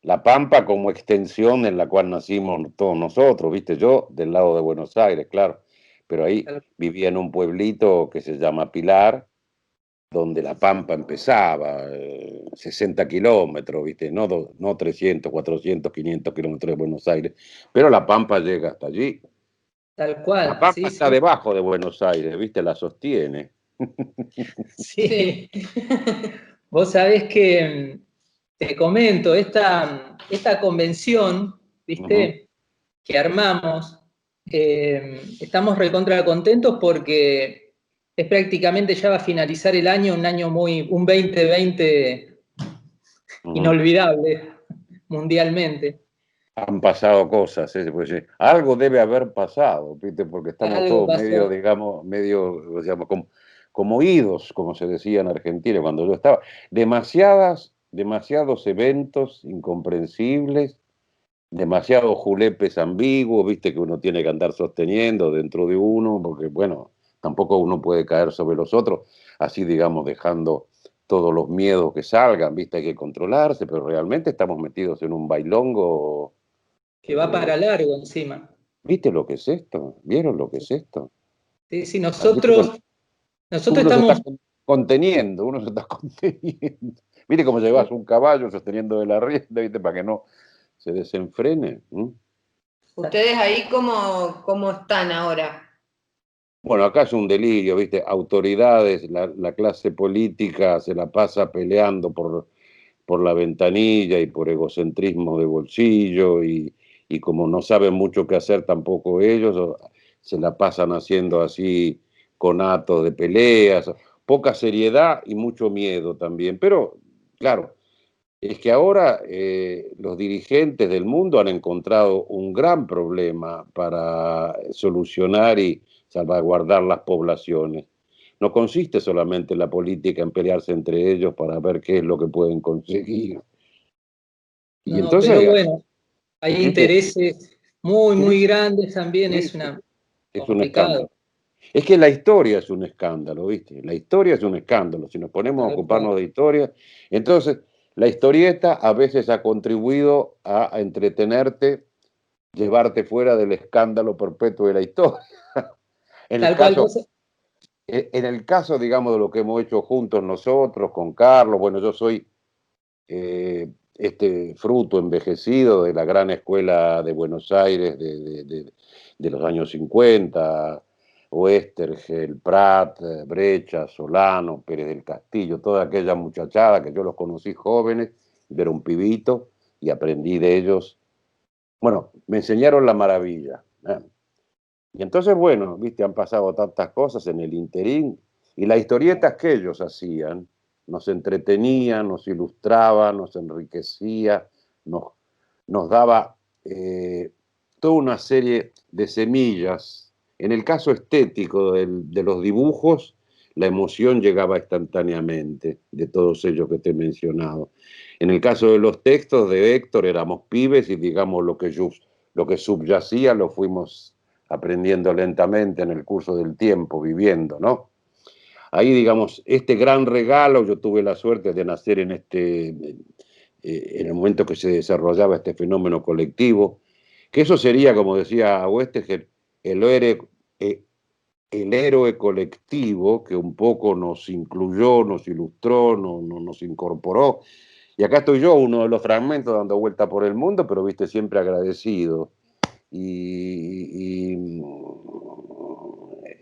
La Pampa como extensión en la cual nacimos todos nosotros, ¿viste? Yo del lado de Buenos Aires, claro, pero ahí vivía en un pueblito que se llama Pilar, donde la Pampa empezaba, 60 kilómetros, ¿viste? No, no 300, 400, 500 kilómetros de Buenos Aires, pero la Pampa llega hasta allí. Tal La cual, Pampa sí, está sí. debajo de Buenos Aires, ¿viste? La sostiene. Sí. Vos sabés que, te comento, esta convención, Uh -huh. ¿viste? Que armamos, estamos recontra contentos porque es prácticamente, ya va a finalizar el año, un 2020 Uh -huh. inolvidable mundialmente. Han pasado cosas, pues, algo debe haber pasado, ¿viste? Porque estamos Algo todos medio, pasó. digamos, digamos, como idos, como se decía en Argentina cuando yo estaba. Demasiados eventos incomprensibles, demasiados julepes ambiguos, ¿viste? Que uno tiene que andar sosteniendo dentro de uno, porque, bueno, tampoco uno puede caer sobre los otros, así, digamos, dejando todos los miedos que salgan, ¿viste? Hay que controlarse, pero realmente estamos metidos en un bailongo. Que va para largo encima. ¿Viste lo que es esto? ¿Vieron lo que es esto? Sí, sí, ¿Viste? nosotros Uno se está estamos, conteniendo, uno se está conteniendo. ¿Viste cómo llevas un caballo sosteniendo de la rienda, ¿viste? Para que no se desenfrene. ¿Ustedes ahí cómo están ahora? Bueno, acá es un delirio, ¿viste? Autoridades, la clase política se la pasa peleando por la ventanilla y por egocentrismo de bolsillo y como no saben mucho qué hacer tampoco ellos, se la pasan haciendo así conatos de peleas, poca seriedad y mucho miedo también. Pero, claro, es que ahora los dirigentes del mundo han encontrado un gran problema para solucionar y salvaguardar las poblaciones. No consiste solamente la política en pelearse entre ellos para ver qué es lo que pueden conseguir. Y no, pero entonces, bueno, hay ¿viste? intereses muy, Sí, muy grandes también, sí, es sí, es un complicado. escándalo. Es que la historia es un escándalo, ¿viste? La historia es un escándalo. Si nos ponemos a Tal cual. ocuparnos de historia, entonces la historieta a veces ha contribuido a entretenerte, llevarte fuera del escándalo perpetuo de la historia. En el Tal cual, caso, en el caso, digamos, de lo que hemos hecho juntos nosotros, con Carlos, bueno, yo soy este fruto envejecido de la gran escuela de Buenos Aires de los años 50, Oestergel, Prat, Brecha, Solano, Pérez del Castillo, toda aquella muchachada que yo los conocí jóvenes, yo era un pibito y aprendí de ellos. Bueno, me enseñaron la maravilla. Y entonces, bueno, viste, han pasado tantas cosas en el interín y las historietas que ellos hacían nos entretenían, nos ilustraban, nos enriquecía, nos, nos daba toda una serie de semillas. En el caso estético de los dibujos, la emoción llegaba instantáneamente de todos ellos que te he mencionado. En el caso de los textos de Héctor, éramos pibes y digamos lo que subyacía lo fuimos aprendiendo lentamente en el curso del tiempo, viviendo, ¿no? Ahí, digamos, este gran regalo, yo tuve la suerte de nacer en el momento que se desarrollaba este fenómeno colectivo, que eso sería, como decía Oestergel, el héroe, el héroe colectivo que un poco nos incluyó, nos ilustró, nos incorporó. Y acá estoy yo, uno de los fragmentos dando vuelta por el mundo, pero viste, siempre agradecido. Y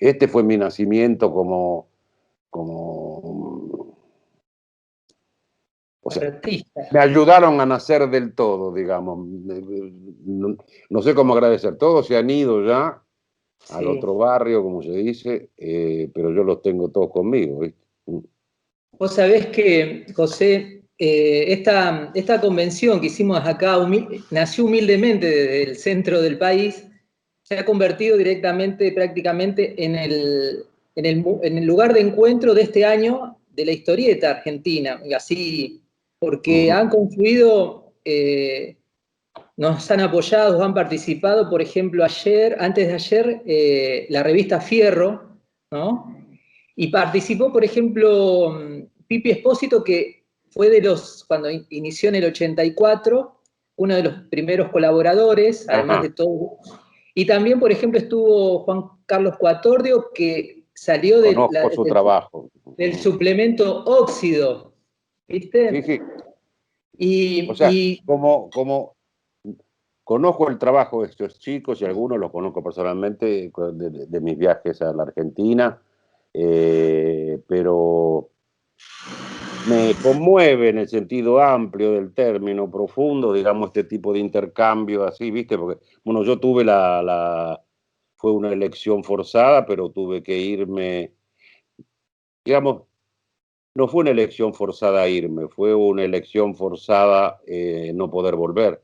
este fue mi nacimiento como, o sea, artista. me ayudaron a nacer del todo, digamos. No, no sé cómo agradecer. Todos se han ido ya al Sí. otro barrio, como se dice, pero yo los tengo todos conmigo, ¿viste? Vos sabés que, José, esta convención que hicimos acá nació humildemente desde el centro del país, se ha convertido directamente, prácticamente, en el lugar de encuentro de este año de la historieta argentina, y así, porque han confluido, nos han apoyado, han participado, por ejemplo, antes de ayer, la revista Fierro, ¿no? Y participó, por ejemplo, Pipi Espósito, que fue cuando inició en el 84, uno de los primeros colaboradores, además Ajá, de todo. Y también, por ejemplo, estuvo Juan Carlos Cuatordio, que salió conozco su trabajo. del suplemento Óxido, Sí, ¿viste? sí. O sea, Y como conozco el trabajo de estos chicos y algunos los conozco personalmente de mis viajes a la Argentina, pero me conmueve en el sentido amplio del término, profundo, digamos, este tipo de intercambio así, ¿viste? Porque, bueno, yo tuve fue una elección forzada, pero tuve que irme, digamos, no fue una elección forzada irme, fue una elección forzada no poder volver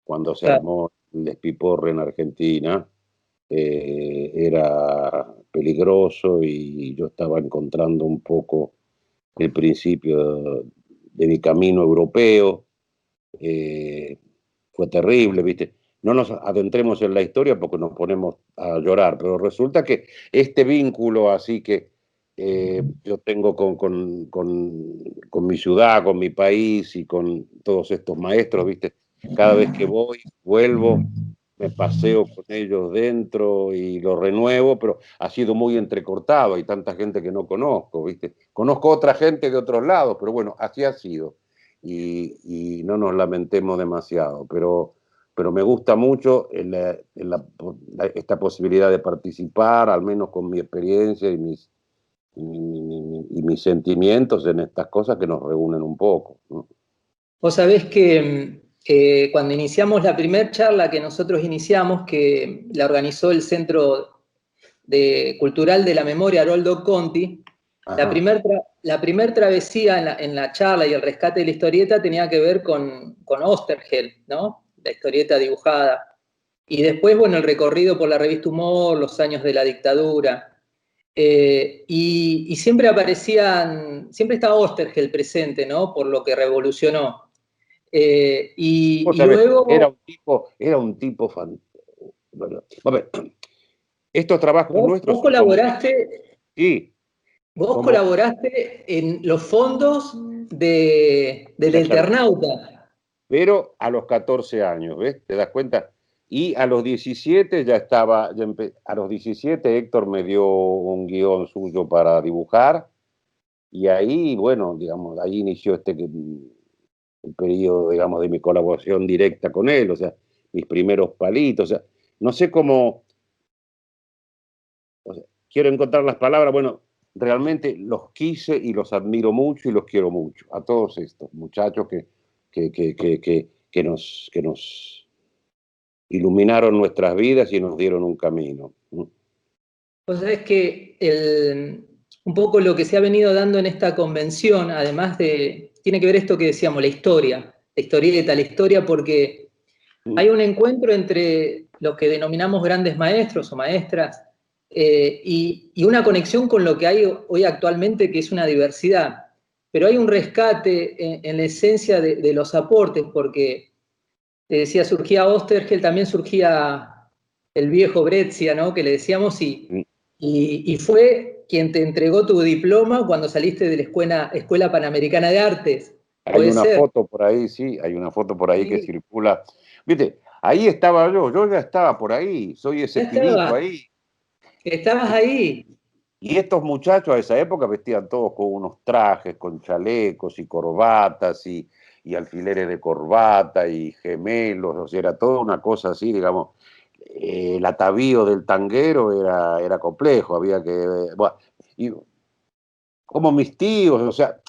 cuando se claro, armó el despiporre en Argentina. Era peligroso y yo estaba encontrando un poco el principio de mi camino europeo. eh, Fue terrible, ¿viste? No nos adentremos en la historia porque nos ponemos a llorar, pero resulta que este vínculo así que yo tengo con mi ciudad, con mi país y con todos estos maestros, ¿viste? Cada vez que voy, vuelvo, me paseo con ellos dentro y lo renuevo, pero ha sido muy entrecortado, hay tanta gente que no conozco, ¿viste? Conozco otra gente de otros lados, pero bueno, así ha sido y no nos lamentemos demasiado, pero me gusta mucho esta posibilidad de participar, al menos con mi experiencia y mis sentimientos en estas cosas que nos reúnen un poco, ¿no? vos sabés que cuando iniciamos la primera charla que nosotros iniciamos, que la organizó el Centro Cultural de la Memoria Haroldo Conti, Ajá. la primer travesía en la charla y el rescate de la historieta tenía que ver con Osterheld, ¿no? La historieta dibujada. Y después, bueno, el recorrido por la revista Humor, los años de la dictadura. Y siempre siempre estaba Osterheld presente, ¿no? Por lo que revolucionó. Vos Y sabés, luego, era un tipo bueno, a ver, estos trabajos nuestros vos son como, colaboraste, sí, vos como colaboraste en los fondos de del la charla. Eternauta. Pero a los 14 años, ¿ves? ¿Te das cuenta? Y a los 17 ya estaba, a los 17 Héctor me dio un guión suyo para dibujar y ahí, bueno, digamos, ahí inició el periodo, digamos, de mi colaboración directa con él, o sea, mis primeros palitos, o sea, no sé cómo, o sea, quiero encontrar las palabras, bueno, realmente los quise y los admiro mucho y los quiero mucho, a todos estos muchachos que nos iluminaron nuestras vidas y nos dieron un camino. Vos sabés que un poco lo que se ha venido dando en esta convención, además tiene que ver esto que decíamos, la historieta, la historia, porque hay un encuentro entre lo que denominamos grandes maestros o maestras y una conexión con lo que hay hoy actualmente, que es una diversidad. Pero hay un rescate en la esencia de los aportes, porque te decía, surgía Osterheld, también surgía el viejo Breccia, ¿no? Que le decíamos, y fue quien te entregó tu diploma cuando saliste de la Escuela Panamericana de Artes. Hay ¿Puede una ser? foto por ahí, sí, hay una foto por ahí que Sí, circula. Viste, ahí estaba yo ya estaba por ahí, soy ya ese pibito estaba, ahí. estabas ahí. Y estos muchachos a esa época vestían todos con unos trajes, con chalecos y corbatas y alfileres de corbata y gemelos, o sea, era toda una cosa así, digamos. El atavío del tanguero era complejo, había que... Bueno, y como mis tíos, o sea,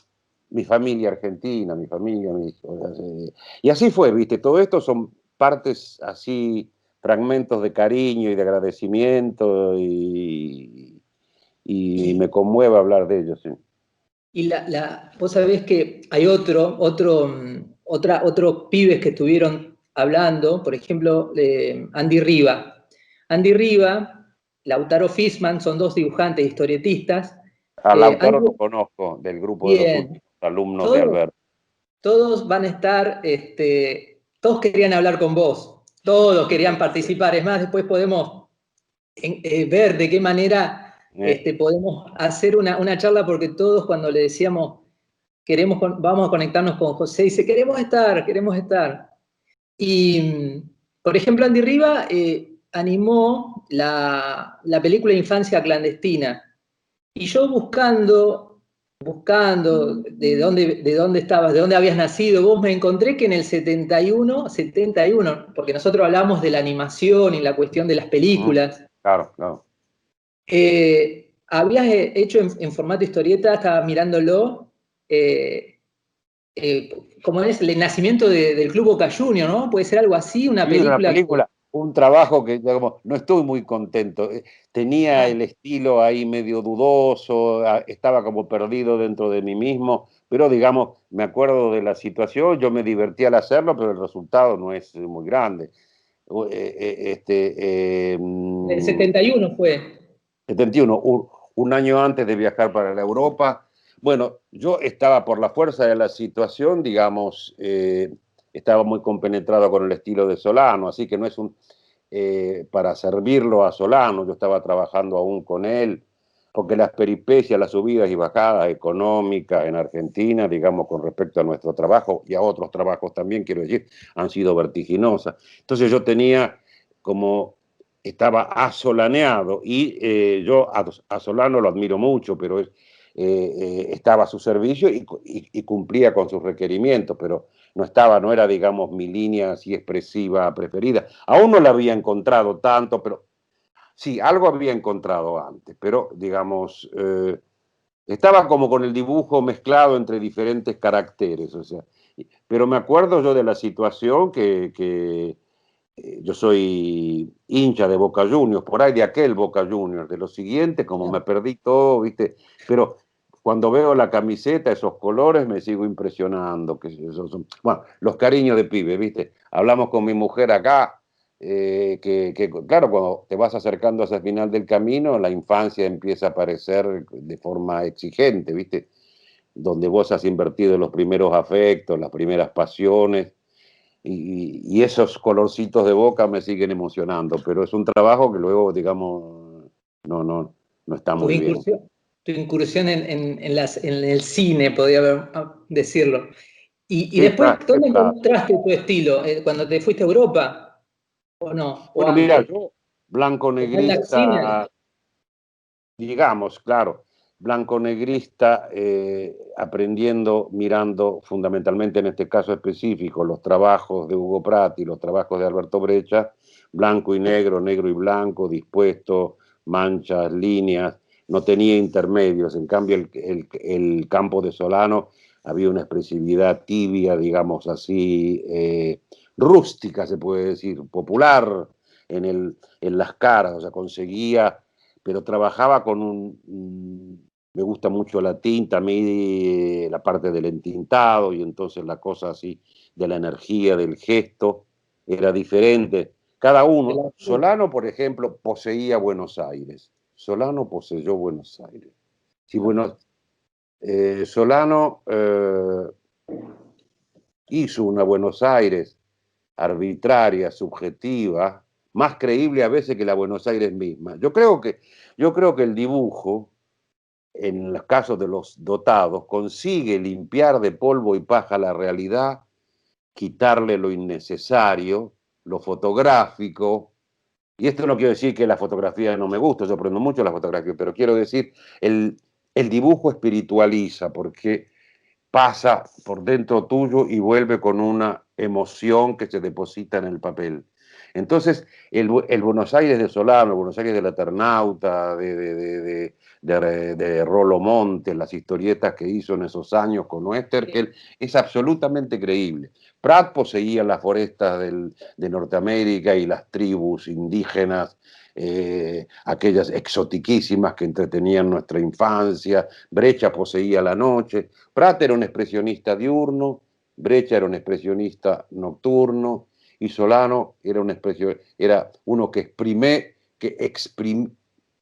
mi familia argentina, mi familia, y así fue, viste, todo esto son partes así, fragmentos de cariño y de agradecimiento y me conmueve hablar de ellos, sí. Y vos sabés que hay otros pibes que estuvieron hablando, por ejemplo, Andy Riva. Andy Riva, Lautaro Fisman, son dos dibujantes, historietistas. A Lautaro Andy, lo conozco, del grupo de los bien, últimos alumnos de todos, Alberto. todos van a estar, todos querían hablar con vos, todos querían participar. Es más, después podemos ver de qué manera Eh, podemos hacer una charla, porque todos cuando le decíamos, vamos a conectarnos con José, dice, queremos estar, queremos estar. Y, por ejemplo, Andy Riva animó la película Infancia Clandestina. Y yo buscando de dónde estabas, de dónde habías nacido, vos me encontré que en el 71, porque nosotros hablamos de la animación y la cuestión de las películas, Claro, claro. habías hecho en formato historieta, estaba mirándolo, como es el nacimiento del Club Boca Juniors, ¿no? Puede ser algo así, una Sí, una película que... película, un trabajo que digamos, no estoy muy contento. Tenía el estilo ahí medio dudoso, estaba como perdido dentro de mí mismo, pero digamos, me acuerdo de la situación, yo me divertí al hacerlo, pero el resultado no es muy grande. El 71 fue. 71, un año antes de viajar para la Europa. Bueno, yo estaba por la fuerza de la situación, digamos, estaba muy compenetrado con el estilo de Solano, así que no es para servirlo a Solano, yo estaba trabajando aún con él, porque las peripecias, las subidas y bajadas económicas en Argentina, digamos, con respecto a nuestro trabajo y a otros trabajos también, quiero decir, han sido vertiginosas. Entonces yo tenía como estaba asolaneado y yo a Solano lo admiro mucho, pero estaba a su servicio y cumplía con sus requerimientos, pero no era, digamos, mi línea así expresiva preferida. Aún no la había encontrado tanto, pero sí, algo había encontrado antes, pero digamos, estaba como con el dibujo mezclado entre diferentes caracteres, o sea, pero me acuerdo yo de la situación que yo soy hincha de Boca Juniors, por ahí de aquel Boca Juniors, de lo siguiente, como me perdí todo, ¿viste? Pero cuando veo la camiseta, esos colores, me sigo impresionando. Bueno, los cariños de pibe, ¿viste? Hablamos con mi mujer acá, claro, cuando te vas acercando hacia el final del camino, la infancia empieza a aparecer de forma exigente, ¿viste? Donde vos has invertido los primeros afectos, las primeras pasiones, y esos colorcitos de Boca me siguen emocionando, pero es un trabajo que luego, digamos, no está Tu muy bien. incursión, tu incursión en el cine, podría decirlo. Y Sí, después, ¿dónde claro. encontraste tu estilo? ¿Cuando te fuiste a Europa? ¿O no? ¿O Bueno, mira, antes? yo ¿En Wild Cine? blanco-negrista, digamos, claro, blanco-negrista, aprendiendo, mirando fundamentalmente en este caso específico los trabajos de Hugo Pratt y los trabajos de Alberto Brecha, blanco y negro, negro y blanco, dispuesto, manchas, líneas, no tenía intermedios. En cambio, el campo de Solano había una expresividad tibia, digamos así, rústica, se puede decir, popular en las caras, o sea, conseguía, pero trabajaba con me gusta mucho la tinta, a mí la parte del entintado, y entonces la cosa así de la energía, del gesto, era diferente. Cada uno, Solano, por ejemplo, poseía Buenos Aires. Solano poseyó Buenos Aires. Sí, bueno, Solano hizo una Buenos Aires arbitraria, subjetiva, más creíble a veces que la Buenos Aires misma. Yo creo que el dibujo, en los casos de los dotados, consigue limpiar de polvo y paja la realidad, quitarle lo innecesario, lo fotográfico. Y esto no quiero decir que la fotografía no me gusta, yo aprendo mucho la fotografía, pero quiero decir, el dibujo espiritualiza, porque pasa por dentro tuyo y vuelve con una emoción que se deposita en el papel. Entonces, el Buenos Aires de Solano, el Buenos Aires del Eternauta, de Rolo Montes, las historietas que hizo en esos años con Oesterheld, es absolutamente creíble. Pratt poseía las forestas de Norteamérica y las tribus indígenas, aquellas exotiquísimas que entretenían nuestra infancia. Brecha poseía la noche. Pratt era un expresionista diurno, Brecha era un expresionista nocturno, y Solano era uno que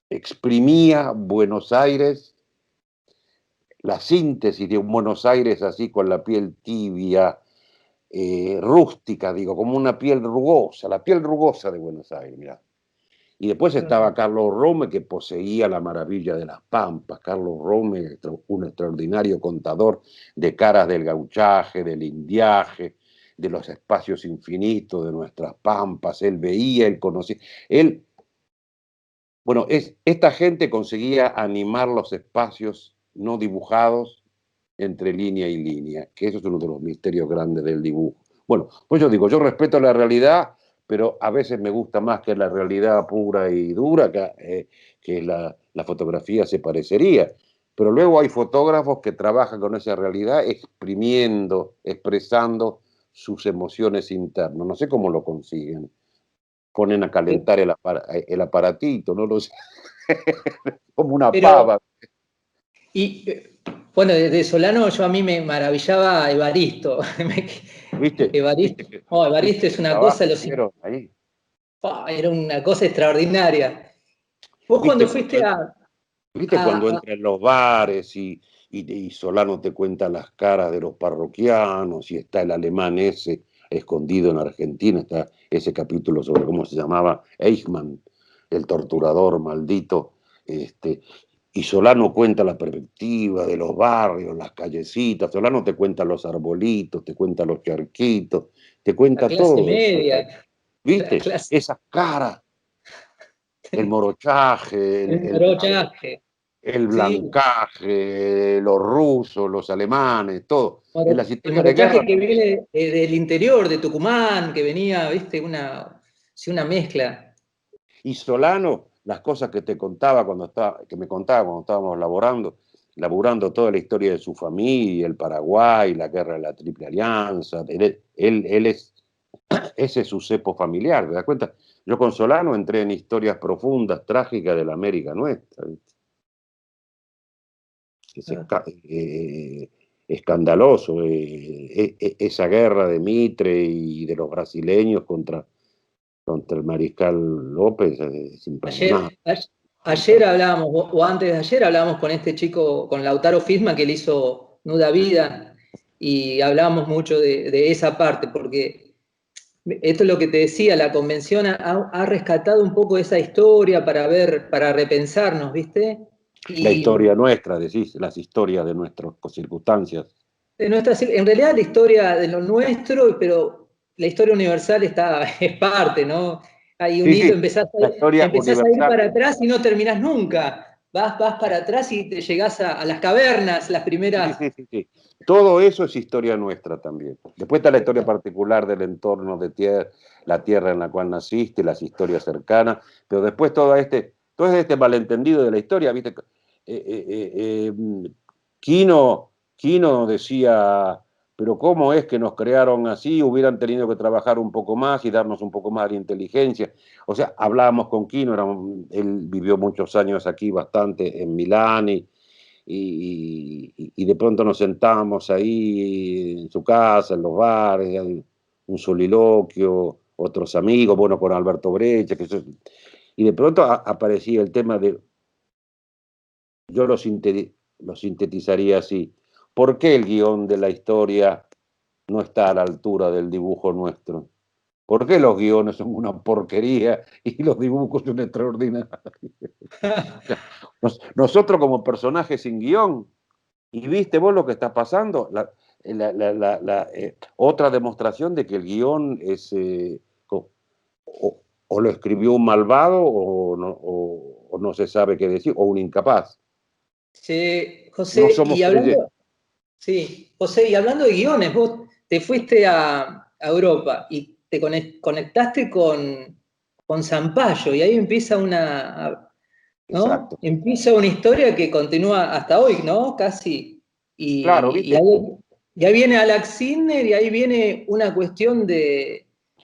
exprimía Buenos Aires, la síntesis de un Buenos Aires así con la piel tibia, rústica, digo, como una piel rugosa, la piel rugosa de Buenos Aires, mirá. Y después estaba Carlos Rome, que poseía la maravilla de las pampas. Carlos Rome, un extraordinario contador de caras del gauchaje, del indiaje, de los espacios infinitos, de nuestras pampas, él veía, él conocía, él, bueno, esta gente conseguía animar los espacios no dibujados entre línea y línea, que eso es uno de los misterios grandes del dibujo. Bueno, pues yo digo, yo respeto la realidad, pero a veces me gusta más que la realidad pura y dura, que la fotografía se parecería. Pero luego hay fotógrafos que trabajan con esa realidad exprimiendo, expresando sus emociones internas. No sé cómo lo consiguen. Ponen a calentar el aparatito, no lo sé. Como una Pero, pava. y bueno, de Solano yo a mí me maravillaba Evaristo. ¿Viste? ¿Viste Evaristo, que oh, viste Evaristo qué es una cosa, trabajo hicieron ahí? era una cosa extraordinaria. Vos cuando ¿Viste fuiste cuando, viste cuando entra en los bares y Solano te cuenta las caras de los parroquianos y está el alemán ese escondido en Argentina, está ese capítulo sobre cómo se llamaba Eichmann, el torturador maldito, y Solano cuenta la perspectiva de los barrios, las callecitas, Solano te cuenta los arbolitos, te cuenta los charquitos, te la cuenta clase todo eso, media, la ¿viste? clase, Esas caras, el morochaje, el morochaje, el sí, blancaje, los rusos, los alemanes, todo. En las el historias de morochaje guerra que también. viene del interior, de Tucumán, que venía, viste, sí, una mezcla. Y Solano, las cosas que te contaba que me contaba cuando estábamos laburando toda la historia de su familia, el Paraguay, la guerra de la Triple Alianza, ese es su cepo familiar, ¿te das cuenta? Yo con Solano entré en historias profundas, trágicas de la América nuestra, ¿viste? Es escandaloso, esa guerra de Mitre y de los brasileños contra el mariscal López es Ayer, imperdonable. ayer hablábamos, o antes de ayer hablábamos con este chico, con Lautaro Fisma, que le hizo Nuda Vida, y hablábamos mucho de esa parte, porque esto es lo que te decía, la convención ha rescatado un poco esa historia para ver, para repensarnos, ¿viste? La Y historia nuestra, decís, las historias de nuestras circunstancias. en realidad la historia de lo nuestro, pero la historia universal es parte, ¿no? Hay un Sí, hilo, sí, la historia empezás a ir universal. para atrás y no terminás nunca. Vas para atrás y te llegás a las cavernas, las Sí, primeras. sí, sí, sí. Todo eso es historia nuestra también. Después está la historia particular del entorno de la tierra en la cual naciste, las historias cercanas, pero después todo este malentendido de la historia, ¿viste? Quino decía, pero ¿cómo es que nos crearon así? Hubieran tenido que trabajar un poco más y darnos un poco más de inteligencia. O sea, hablábamos con Quino, él vivió muchos años aquí, bastante en Milán, y de pronto nos sentábamos ahí en su casa, en los bares, un soliloquio, otros amigos, bueno, con Alberto Brecha, y de pronto aparecía el tema de, yo lo sintetizaría así, ¿por qué el guión de la historia no está a la altura del dibujo nuestro? ¿Por qué los guiones son una porquería y los dibujos son extraordinarios? Nosotros como personajes sin guión. Y viste vos lo que está pasando, otra demostración de que el guión es o lo escribió un malvado o no se sabe qué decir, o un incapaz. Sí, No José, somos y creyentes. hablando, sí, José, y hablando de guiones, vos te fuiste a Europa y te conectaste con Zampayo, y ahí empieza ¿no? Exacto. Empieza una historia que continúa hasta hoy, ¿no? Casi. Claro, Y viste. ahí viene Alex Sinner y ahí viene una cuestión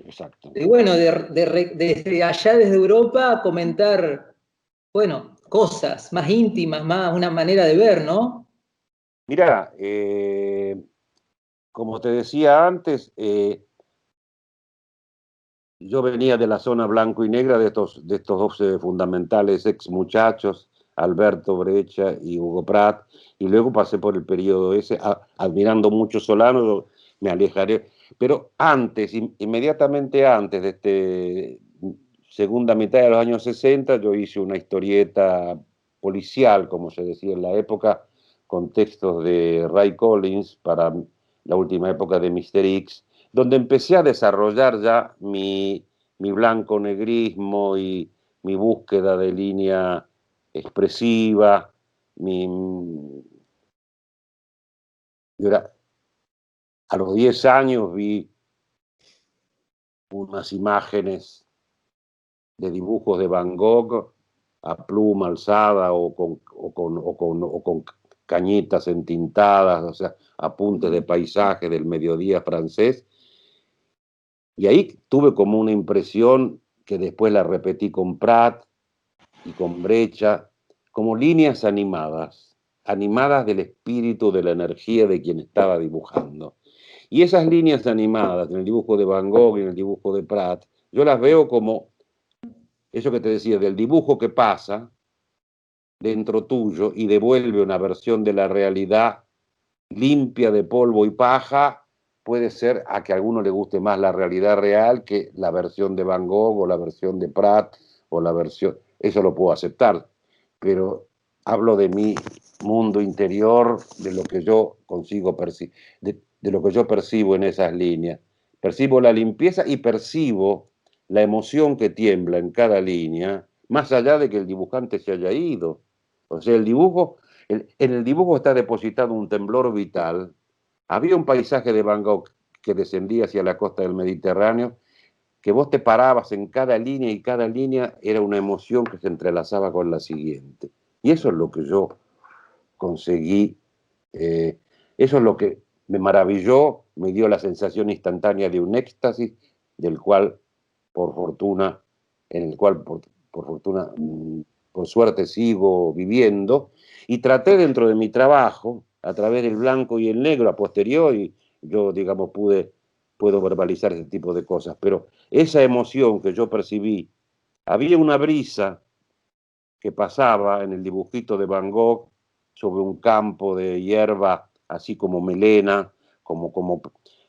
Exacto. bueno, desde allá, desde Europa, comentar, bueno, cosas más íntimas, más una manera de ver, ¿no? Mirá, como te decía antes, yo venía de la zona blanco y negra de estos dos fundamentales ex muchachos, Alberto Brecha y Hugo Pratt, y luego pasé por el periodo ese, admirando mucho Solano, me alejaré. Pero antes, inmediatamente antes de segunda mitad de los años 60, yo hice una historieta policial, como se decía en la época, con textos de Ray Collins para la última época de Mr. X, donde empecé a desarrollar ya mi blanco-negrismo y mi búsqueda de línea expresiva, a los 10 años vi unas imágenes de dibujos de Van Gogh a pluma alzada o con cañitas entintadas, o sea, apuntes de paisaje del mediodía francés. Y ahí tuve como una impresión que después la repetí con Prat y con Brecha, como líneas animadas, animadas del espíritu, de la energía de quien estaba dibujando. Y esas líneas animadas en el dibujo de Van Gogh y en el dibujo de Prat, yo las veo como eso que te decía, del dibujo que pasa dentro tuyo y devuelve una versión de la realidad limpia de polvo y paja. Puede ser a que a alguno le guste más la realidad real que la versión de Van Gogh o la versión de Prat o la versión, eso lo puedo aceptar, pero hablo de mi mundo interior, de lo que yo consigo de lo que yo percibo en esas líneas. Percibo la limpieza y percibo la emoción que tiembla en cada línea, más allá de que el dibujante se haya ido. O sea, el dibujo, en el dibujo está depositado un temblor vital. Había un paisaje de Van Gogh que descendía hacia la costa del Mediterráneo, que vos te parabas en cada línea y cada línea era una emoción que se entrelazaba con la siguiente. Y eso es lo que yo conseguí, eso es lo que me maravilló, me dio la sensación instantánea de un éxtasis, del cual, por fortuna, en el cual, por fortuna, por suerte sigo viviendo, y traté dentro de mi trabajo, a través del blanco y el negro, a posteriori, yo, digamos, puedo verbalizar ese tipo de cosas, pero esa emoción que yo percibí, había una brisa que pasaba en el dibujito de Van Gogh sobre un campo de hierba, así como melena, como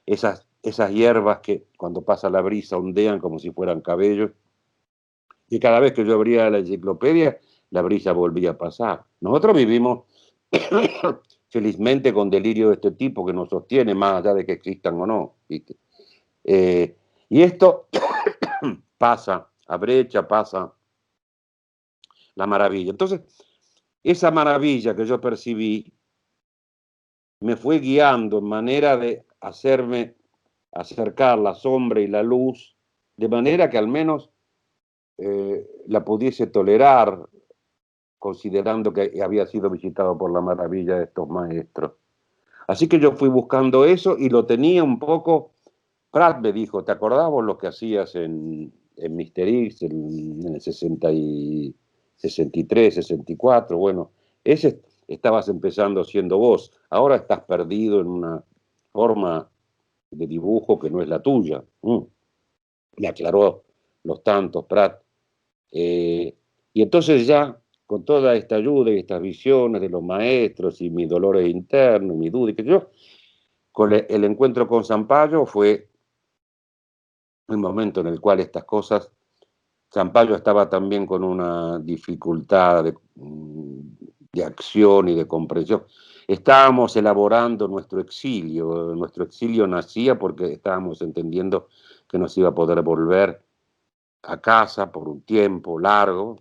esas hierbas que cuando pasa la brisa ondean como si fueran cabellos, y cada vez que yo abría la enciclopedia, la brisa volvía a pasar. Nosotros vivimos felizmente con delirio de este tipo que nos sostiene más allá de que existan o no, ¿viste? Y esto pasa a Brecha, pasa la maravilla. Entonces, esa maravilla que yo percibí me fue guiando en manera de hacerme acercar la sombra y la luz, de manera que al menos la pudiese tolerar, considerando que había sido visitado por la maravilla de estos maestros. Así que yo fui buscando eso y lo tenía un poco. Prat me dijo, ¿te acordás vos lo que hacías en Mister X en el 63, 64? Bueno, ese estabas empezando siendo vos. Ahora estás perdido en una forma de dibujo que no es la tuya. Le aclaró los tantos Prat. Y entonces ya, con toda esta ayuda y estas visiones de los maestros y mis dolores internos, mi duda y que yo, con el encuentro con Sampaio fue el momento en el cual estas cosas, Sampaio estaba también con una dificultad de acción y de comprensión. Estábamos elaborando nuestro exilio nacía porque estábamos entendiendo que nos iba a poder volver a casa por un tiempo largo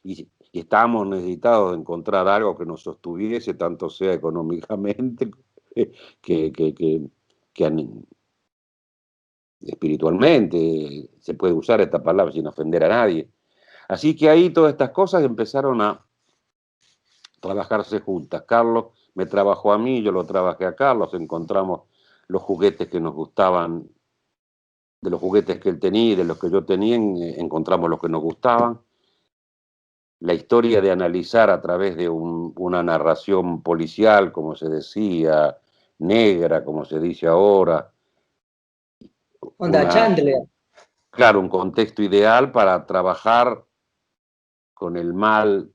y estábamos necesitados de encontrar algo que nos sostuviese, tanto sea económicamente que espiritualmente, se puede usar esta palabra sin ofender a nadie. Así que ahí todas estas cosas empezaron a trabajarse juntas. Carlos me trabajó a mí, yo lo trabajé a Carlos, encontramos los juguetes que nos gustaban, de los juguetes que él tenía y de los que yo tenía, encontramos los que nos gustaban. La historia de analizar a través de una narración policial, como se decía, negra, como se dice ahora. Onda Chandler. Claro, un contexto ideal para trabajar con el mal,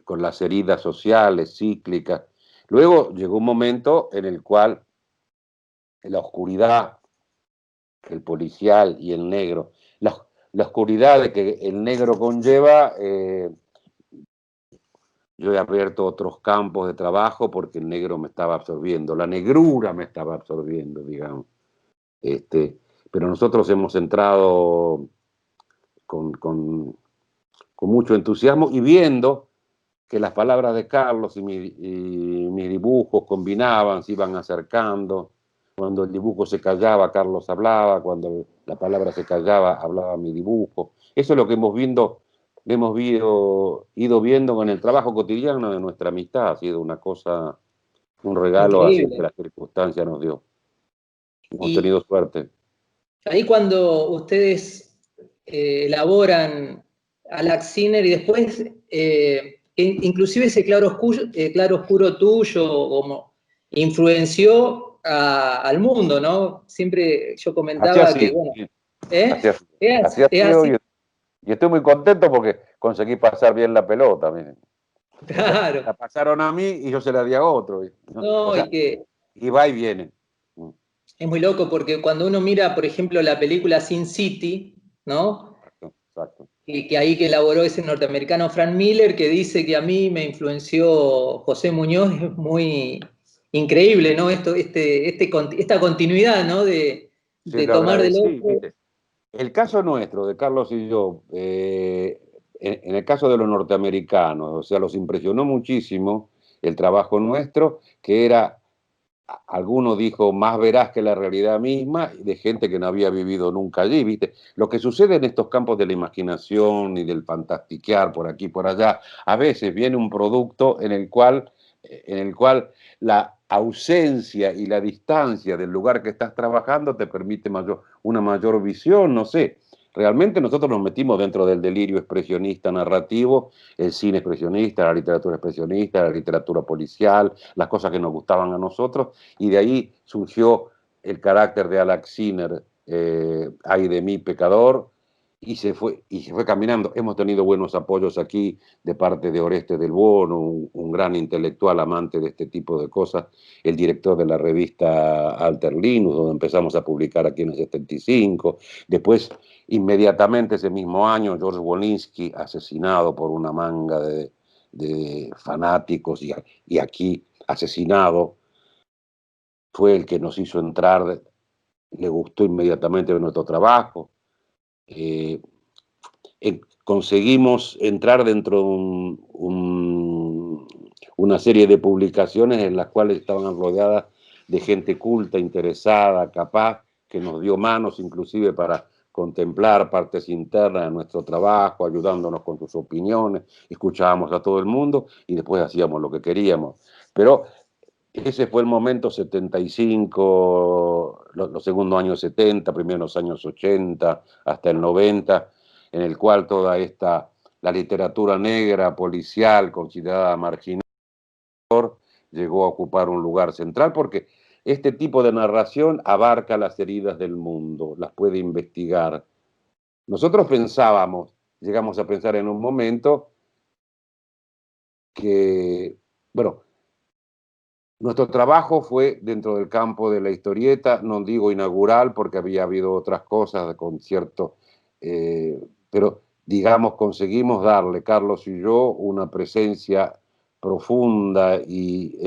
con las heridas sociales, cíclicas. Luego llegó un momento en el cual la oscuridad, el policial y el negro, la oscuridad de que el negro conlleva yo he abierto otros campos de trabajo porque el negro me estaba absorbiendo, la negrura me estaba absorbiendo, digamos. Pero nosotros hemos entrado con, con, con mucho entusiasmo y viendo que las palabras de Carlos y mis dibujos combinaban, se iban acercando. Cuando el dibujo se callaba, Carlos hablaba. Cuando la palabra se callaba, hablaba mi dibujo. Eso es lo que ido viendo con el trabajo cotidiano de nuestra amistad. Ha sido una cosa, un regalo así que Increíble. la circunstancia nos dio. Hemos Y tenido suerte. ahí cuando ustedes elaboran a Lax Sinner y después, inclusive ese claro oscuro tuyo como influenció al mundo, ¿no? Siempre yo Así ha comentaba que, sido. bueno, Así ¿eh? ha, así ha Es sido así, y estoy muy contento porque conseguí pasar bien la pelota. Miren. O sea, claro. la pasaron a mí y yo se la di a otro. ¿No? O No, y sea, que y va y viene. es muy loco porque cuando uno mira, por ejemplo, la película Sin City, ¿no? Exacto, exacto. Y que ahí que elaboró ese norteamericano Frank Miller, que dice que a mí me influenció José Muñoz, es muy increíble, ¿no? Esta continuidad, ¿no? Sí, De lo tomar del agradecí. otro. ¿Viste? El caso nuestro, de Carlos y yo, en el caso de los norteamericanos, o sea, los impresionó muchísimo el trabajo nuestro, que era, alguno dijo, más veraz que la realidad misma, de gente que no había vivido nunca allí, ¿viste? Lo que sucede en estos campos de la imaginación y del fantastiquear por aquí, por allá, a veces viene un producto en el cual la ausencia y la distancia del lugar que estás trabajando te permite una mayor visión, no sé. Realmente nosotros nos metimos dentro del delirio expresionista narrativo, el cine expresionista, la literatura expresionista, la literatura policial, las cosas que nos gustaban a nosotros, y de ahí surgió el carácter de Alex Sinner, ay de mí, pecador, y se fue caminando. Hemos tenido buenos apoyos aquí de parte de Oreste del Bono, un gran intelectual amante de este tipo de cosas, el director de la revista Alter Linus, donde empezamos a publicar aquí en el 75. Después, inmediatamente ese mismo año, George Wolinski, asesinado por una manga de fanáticos, y aquí asesinado, fue el que nos hizo entrar, le gustó inmediatamente nuestro trabajo. Eh, Conseguimos entrar dentro de una serie de publicaciones en las cuales estaban rodeadas de gente culta, interesada, capaz, que nos dio manos inclusive para contemplar partes internas de nuestro trabajo, ayudándonos con sus opiniones, escuchábamos a todo el mundo y después hacíamos lo que queríamos. Pero ese fue el momento 75, los segundos años 70, primeros años 80, hasta el 90, en el cual la literatura negra, policial, considerada marginal, llegó a ocupar un lugar central, porque este tipo de narración abarca las heridas del mundo, las puede investigar. Nosotros llegamos a pensar en un momento que, bueno, nuestro trabajo fue dentro del campo de la historieta, no digo inaugural porque había habido otras cosas con cierto, pero digamos conseguimos darle, Carlos y yo, una presencia profunda y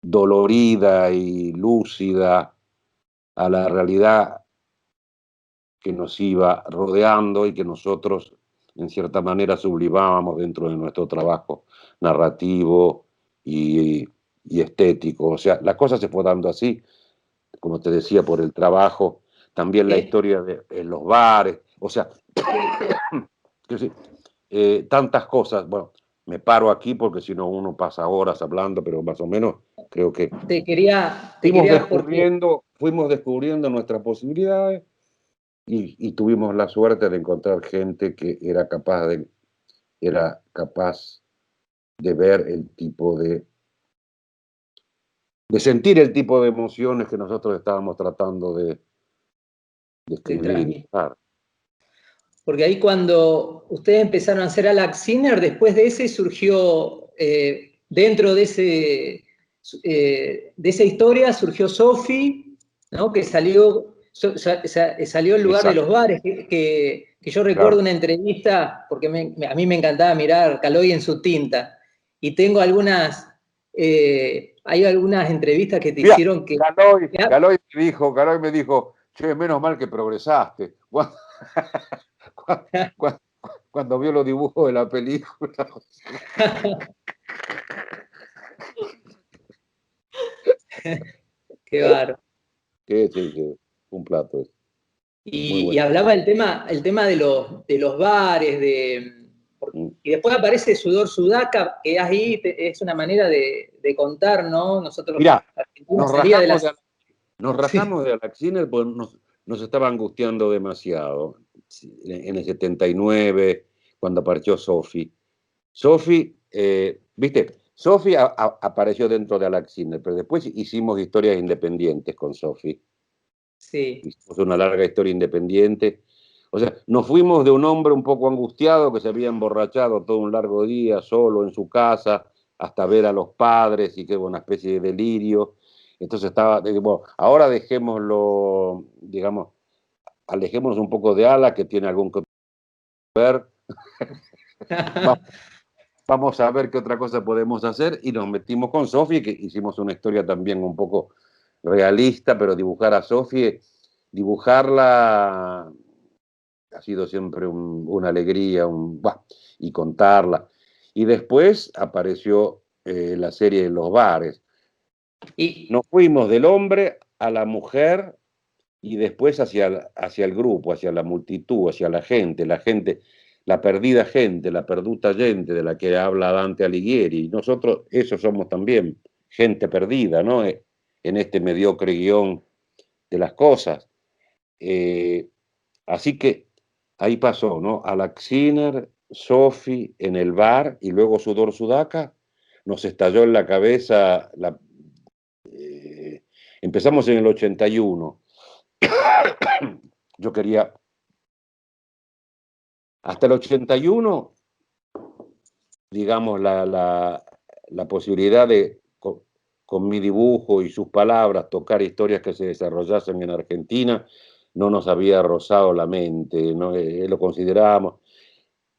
dolorida y lúcida a la realidad que nos iba rodeando y que nosotros en cierta manera sublimábamos dentro de nuestro trabajo narrativo y estético. O sea, la cosa se fue dando así, como te decía, por el trabajo, también la historia en los bares, o sea, que sí, tantas cosas. Bueno, me paro aquí porque si no uno pasa horas hablando, pero más o menos creo que Te quería porque fuimos descubriendo nuestras posibilidades y tuvimos la suerte de encontrar gente que era capaz de ver de sentir el tipo de emociones que nosotros estábamos tratando de de escribir y transmitir. dibujar. Porque ahí cuando ustedes empezaron a hacer Alex Sinner, después de ese surgió, dentro de esa historia surgió Sophie, ¿no? Que salió salió el lugar de Exacto. los bares, que yo recuerdo Claro. una entrevista, porque a mí me encantaba mirar Caloi en su tinta, y tengo hay algunas entrevistas que te Mira, hicieron que... Caloi me dijo, che, menos mal que progresaste. Cuando, cuando vio los dibujos de la película. Qué bárbaro. Sí, un plato. Muy Y bueno. hablaba el tema de los bares, y después aparece Sudor Sudaca, que ahí es una manera de contar, ¿no? Nosotros, Mirá, Argentina nos salía de rajamos las... nos Sí, rajamos de Alaxiner porque nos estaba angustiando demasiado. En el 79, cuando apareció Sofi. Sofi, viste, Sofi apareció dentro de Alaxiner, pero después hicimos historias independientes con Sofi. sí. Hicimos una larga historia independiente. O sea, nos fuimos de un hombre un poco angustiado que se había emborrachado todo un largo día solo en su casa hasta ver a los padres y que hubo una especie de delirio. Entonces bueno, ahora dejémoslo, digamos, alejémonos un poco de Ala, que tiene algún que ver. Vamos a ver qué otra cosa podemos hacer y nos metimos con Sofi, que hicimos una historia también un poco realista, pero dibujar a Sofi, dibujarla ha sido siempre una alegría y contarla. Y después apareció la serie de los bares. Y, Nos fuimos del hombre a la mujer y después hacia el grupo, hacia la multitud, hacia la gente, la perdida gente, la perduta gente de la que habla Dante Alighieri. Nosotros, eso somos también, gente perdida, ¿no? En este mediocre guión de las cosas. Así que ahí pasó, ¿no? Alaxiner, Sofi en el bar y luego Sudor Sudaca. Nos estalló en la cabeza. Empezamos en el 81. Yo quería. Hasta el 81, digamos, la posibilidad de, con mi dibujo y sus palabras, tocar historias que se desarrollasen en Argentina, no nos había rozado la mente, ¿no? Lo considerábamos.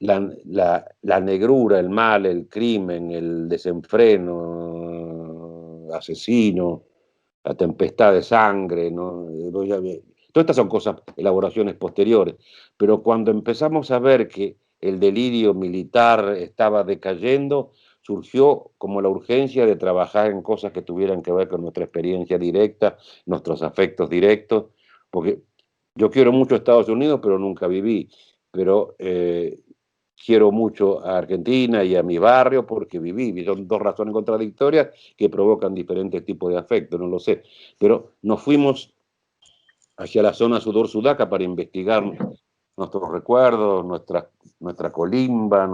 La negrura, el mal, el crimen, el desenfreno, asesino, la tempestad de sangre, ¿no? Todas estas son cosas, elaboraciones posteriores, pero cuando empezamos a ver que el delirio militar estaba decayendo, surgió como la urgencia de trabajar en cosas que tuvieran que ver con nuestra experiencia directa, nuestros afectos directos, porque yo quiero mucho a Estados Unidos, pero nunca viví, pero quiero mucho a Argentina y a mi barrio porque viví. Son dos razones contradictorias que provocan diferentes tipos de afecto, no lo sé. Pero nos fuimos hacia la zona Sudor Sudaca para investigar nuestros recuerdos, nuestra colimba,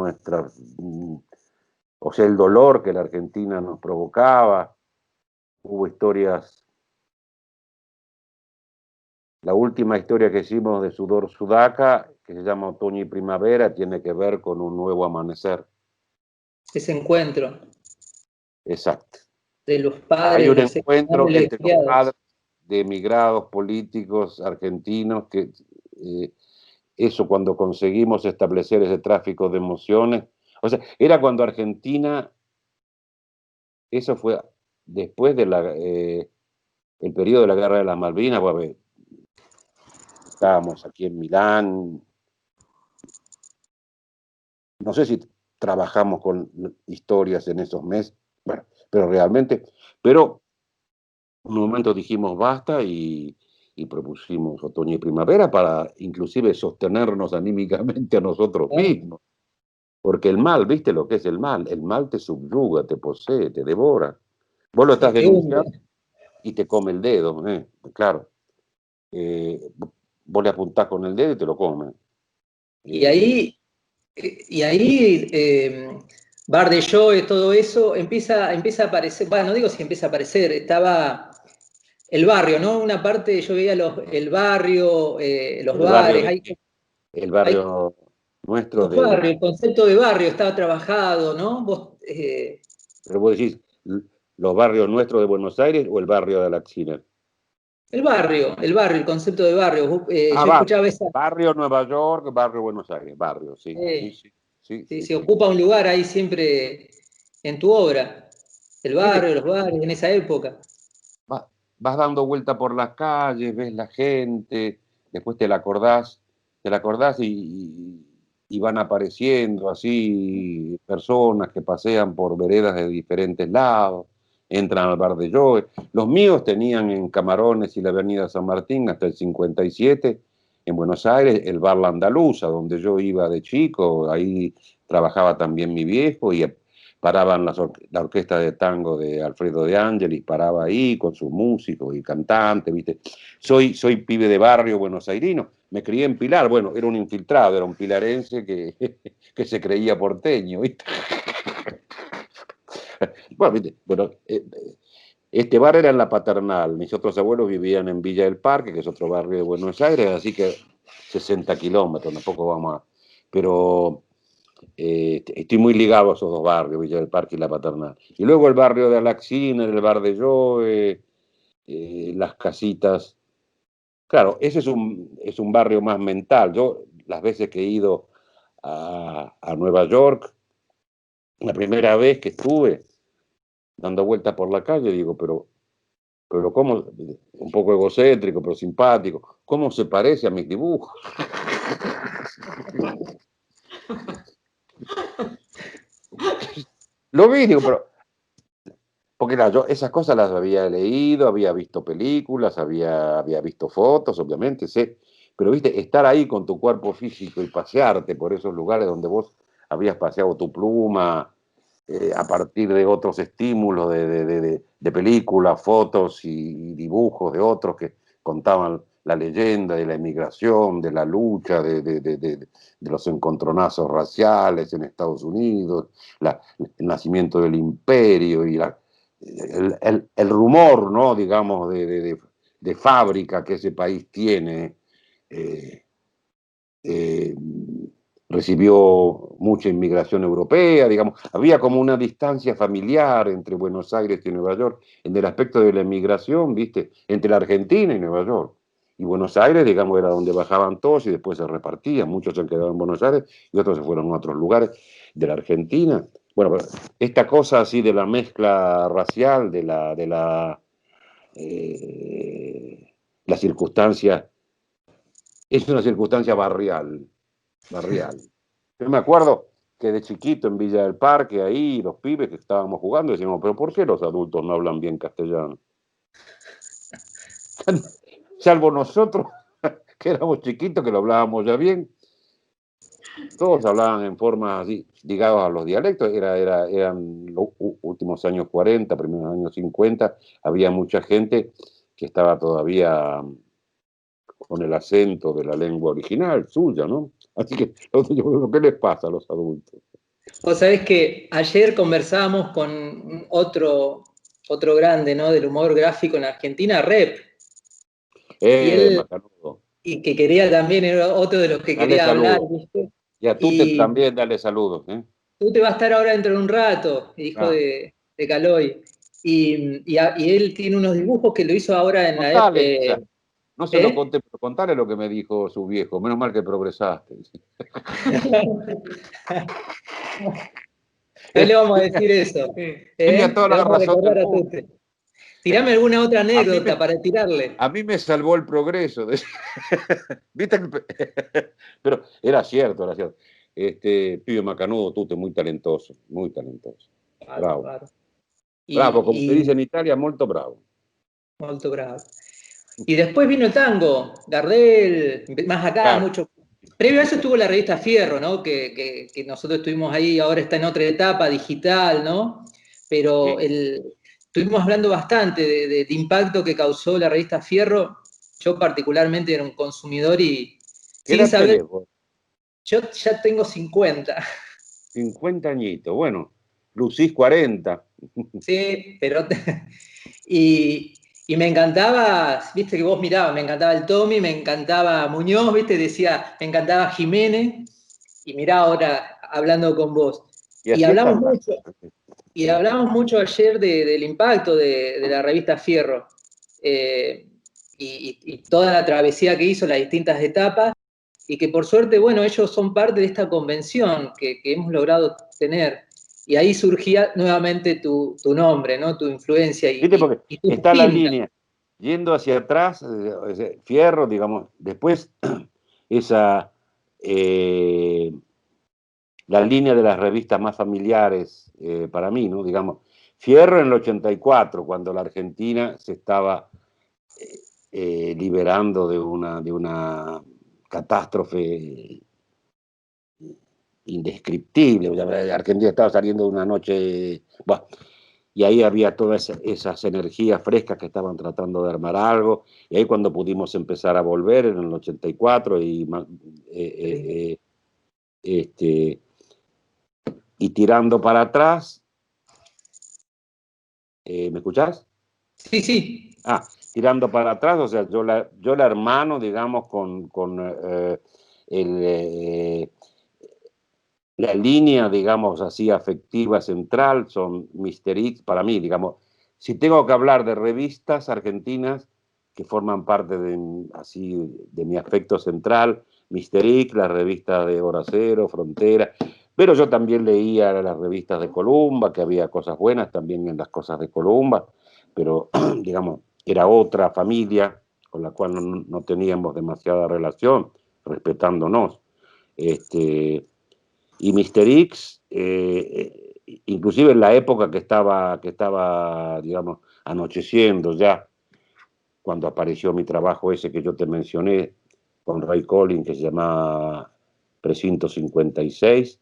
o sea, el dolor que la Argentina nos provocaba. Hubo historias. La última historia que hicimos de Sudor Sudaca, que se llama Otoño y Primavera, tiene que ver con un nuevo amanecer. ese encuentro Exacto. de los Hay padres un decepcionados encuentro de los entre los exiliados. padres de emigrados políticos argentinos que eso cuando conseguimos establecer ese tráfico de emociones, o sea, era cuando Argentina, eso fue después de el periodo de la Guerra de las Malvinas, bueno, estábamos aquí en Milán, no sé si trabajamos con historias en esos meses, bueno, pero realmente, pero un momento dijimos basta y propusimos Otoño y Primavera para inclusive sostenernos anímicamente a nosotros mismos. Porque el mal, ¿viste lo que es el mal? El mal te subyuga, te posee, te devora. Vos lo estás Sí, te hunde. denunciando y te come el dedo, claro. Vos le apuntás con el dedo y te lo come. Y ahí Bar de Joe, todo eso, empieza a aparecer, bueno, no digo si empieza a aparecer, estaba el barrio, ¿no? Una parte yo veía el barrio, los El barrio, bares, el hay barrio nuestro los barrios, el concepto de barrio estaba trabajado, ¿no? pero vos decís, los barrios nuestros de Buenos Aires o el barrio de Alaxiner. el concepto de barrio. Ah, Yo barrio. escuchaba esa, Barrio Nueva York, barrio Buenos Aires, barrio, sí, sí, eh, sí, sí, sí, sí, se sí. ocupa un lugar ahí siempre en tu obra. El Viste, barrio, los barrios, en esa época. vas dando vuelta por las calles, ves la gente, después te la acordás y van apareciendo así personas que pasean por veredas de diferentes lados, entran al bar de Joe. Los míos tenían en Camarones y la Avenida San Martín hasta el 57, en Buenos Aires, el bar La Andaluza, donde yo iba de chico, ahí trabajaba también mi viejo y paraban la orquesta de tango de Alfredo de Angelis, paraba ahí con sus músicos y cantantes, ¿viste? Soy pibe de barrio buenosairino, me crié en Pilar, bueno, era un infiltrado, era un pilarense que se creía porteño, ¿viste? Bueno, ¿viste? Bueno, este bar era en La Paternal, mis otros abuelos vivían en Villa del Parque, que es otro barrio de Buenos Aires, así que 60 kilómetros, tampoco vamos a... Pero estoy muy ligado a esos dos barrios, Villa del Parque y La Paternal. Y luego el barrio de Alaxina, el bar de Joe, las casitas. Claro, ese es un barrio más mental. Yo, las veces que he ido a Nueva York, la primera vez que estuve dando vueltas por la calle, digo, pero ¿cómo? Un poco egocéntrico, pero simpático. ¿Cómo se parece a mis dibujos? Lo vi, digo, pero porque claro, yo esas cosas las había leído, había visto películas, había visto fotos, obviamente, sé, pero viste, estar ahí con tu cuerpo físico y pasearte por esos lugares donde vos habías paseado tu pluma, a partir de otros estímulos de películas, fotos y dibujos de otros que contaban la leyenda de la emigración, de la lucha, de los encontronazos raciales en Estados Unidos, el nacimiento del imperio y el rumor, ¿no? Digamos, de fábrica que ese país tiene. Eh, eh, Recibió mucha inmigración europea, digamos, había como una distancia familiar entre Buenos Aires y Nueva York, en el aspecto de la inmigración, ¿viste? Entre la Argentina y Nueva York. Y Buenos Aires, digamos, era donde bajaban todos y después se repartían. Muchos se han quedado en Buenos Aires y otros se fueron a otros lugares de la Argentina. Bueno, pero esta cosa así de la mezcla racial, la circunstancia, es una circunstancia barrial. Yo me acuerdo que de chiquito en Villa del Parque, ahí los pibes que estábamos jugando, decíamos, pero ¿por qué los adultos no hablan bien castellano? Salvo nosotros, que éramos chiquitos, que lo hablábamos ya bien, todos hablaban en forma así, ligados a los dialectos, eran los últimos años 40, primeros años 50, había mucha gente que estaba todavía con el acento de la lengua original suya, ¿no? Así que, ¿qué les pasa a los adultos? Vos sabés que ayer conversábamos con otro grande, ¿no? Del humor gráfico en Argentina, Rep, y él, Macanudo. y que quería también, era otro de los que Dale quería hablar, saludos. ¿viste? Y a Tute Y también dale saludos, ¿eh? tú te vas a estar ahora dentro de un rato, hijo Ah, de Caloy. Y él tiene unos dibujos que lo hizo ahora en la contale, o sea, no se lo ¿eh? conté, pero contale lo que me dijo su viejo. Menos mal que progresaste. No le vamos a decir eso. Tenía toda Le la vamos a razón del recordar a mundo. Tute. Tirame alguna otra A mí anécdota me, para tirarle. a mí me salvó el progreso. ¿Viste? Pero era cierto, era cierto. Pibe Macanudo, Tute, muy talentoso, muy talentoso. Claro, Bravo. claro. Bravo, como se dice Y en Italia, molto bravo. molto bravo. Y después vino el tango, Gardel, más acá, Claro, mucho. Previo a eso mucho. estuvo la revista Fierro, ¿no? Que nosotros estuvimos ahí, ahora está en otra etapa digital, ¿no? Pero Sí. estuvimos hablando bastante del impacto que causó la revista Fierro. Yo particularmente era un consumidor y ¿Qué sin edad saber, tenés vos? yo ya tengo 50, 50 añitos. Bueno, lucís 40. sí, pero... Y, y me encantaba, viste que vos mirabas, me encantaba el Tommy, me encantaba Muñoz, viste, decía, me encantaba Jiménez, y mirá ahora hablando con vos. Y Y así hablamos están las. mucho, y hablamos mucho ayer del impacto de la revista Fierro. Eh, y toda la travesía que hizo, las distintas etapas, y que por suerte, bueno, ellos son parte de esta convención que hemos logrado tener. Y ahí surgía nuevamente tu nombre, ¿no? Tu influencia ¿Viste? Porque y tus está la pintas. línea yendo hacia atrás, Fierro, digamos, después esa, la línea de las revistas más familiares para mí, ¿no? Digamos, Fierro en el 84, cuando la Argentina se estaba liberando de una catástrofe indescriptible. La Argentina estaba saliendo de una noche, bueno, y ahí había todas esas energías frescas que estaban tratando de armar algo, y ahí cuando pudimos empezar a volver en el 84 y tirando para atrás, ¿me escuchás? Sí, sí. Tirando para atrás, o sea, yo la hermano, digamos, con la línea, digamos así, afectiva central, son Mister X, para mí, digamos, si tengo que hablar de revistas argentinas que forman parte de mi afecto central, Mister X, la revista de Hora Cero, Frontera, pero yo también leía las revistas de Columba, que había cosas buenas también en las cosas de Columba, pero, digamos, era otra familia con la cual no teníamos demasiada relación, respetándonos. Y Mister X, inclusive en la época que estaba, digamos, anocheciendo ya, cuando apareció mi trabajo ese que yo te mencioné con Ray Collins, que se llamaba Precinto 56,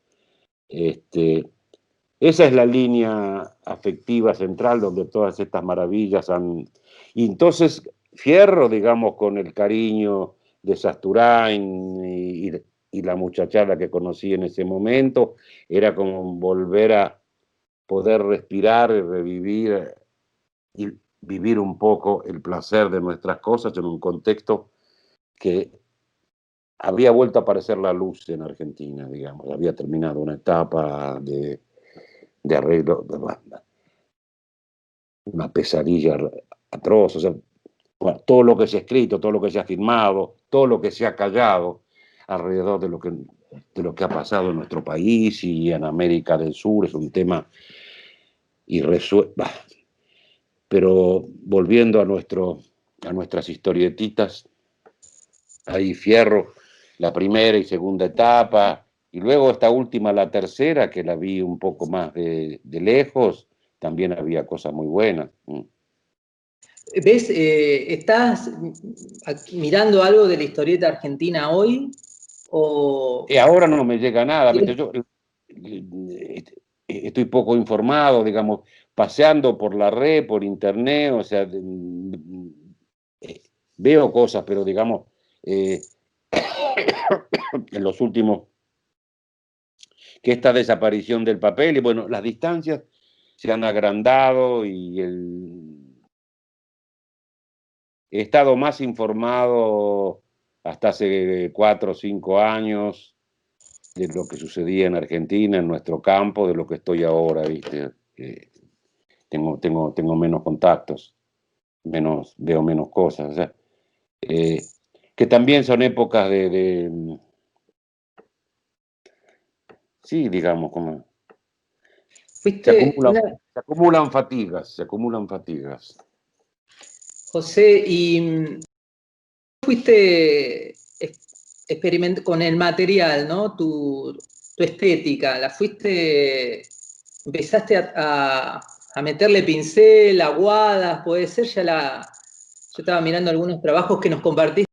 esa es la línea afectiva central donde todas estas maravillas han... Y entonces Fierro, digamos, con el cariño de Sasturain y la muchachada que conocí en ese momento, era como volver a poder respirar y revivir y vivir un poco el placer de nuestras cosas en un contexto que había vuelto a aparecer la luz en Argentina, digamos, había terminado una etapa de arreglo, una pesadilla atroz, o sea, bueno, todo lo que se ha escrito, todo lo que se ha firmado, todo lo que se ha callado alrededor de lo que ha pasado en nuestro país y en América del Sur, es un tema irresuelto. Pero volviendo a nuestras historietitas, ahí Fierro, la primera y segunda etapa, y luego esta última, la tercera, que la vi un poco más de lejos, también había cosas muy buenas. ¿Ves? ¿Estás mirando algo de la historieta argentina hoy? O... Ahora no me llega nada, ¿viste? Yo estoy poco informado, digamos, paseando por la red, por internet, o sea, veo cosas, pero digamos, en los últimos, que esta desaparición del papel, y bueno, las distancias se han agrandado y he estado más informado hasta hace 4 o 5 años de lo que sucedía en Argentina, en nuestro campo, de lo que estoy ahora, ¿viste? Tengo menos contactos, veo menos cosas, o sea, que también son épocas sí, digamos, como se acumulan fatigas. José, y fuiste con el material, ¿no? Tu estética, empezaste a meterle pincel, aguadas, puede ser, yo estaba mirando algunos trabajos que nos compartiste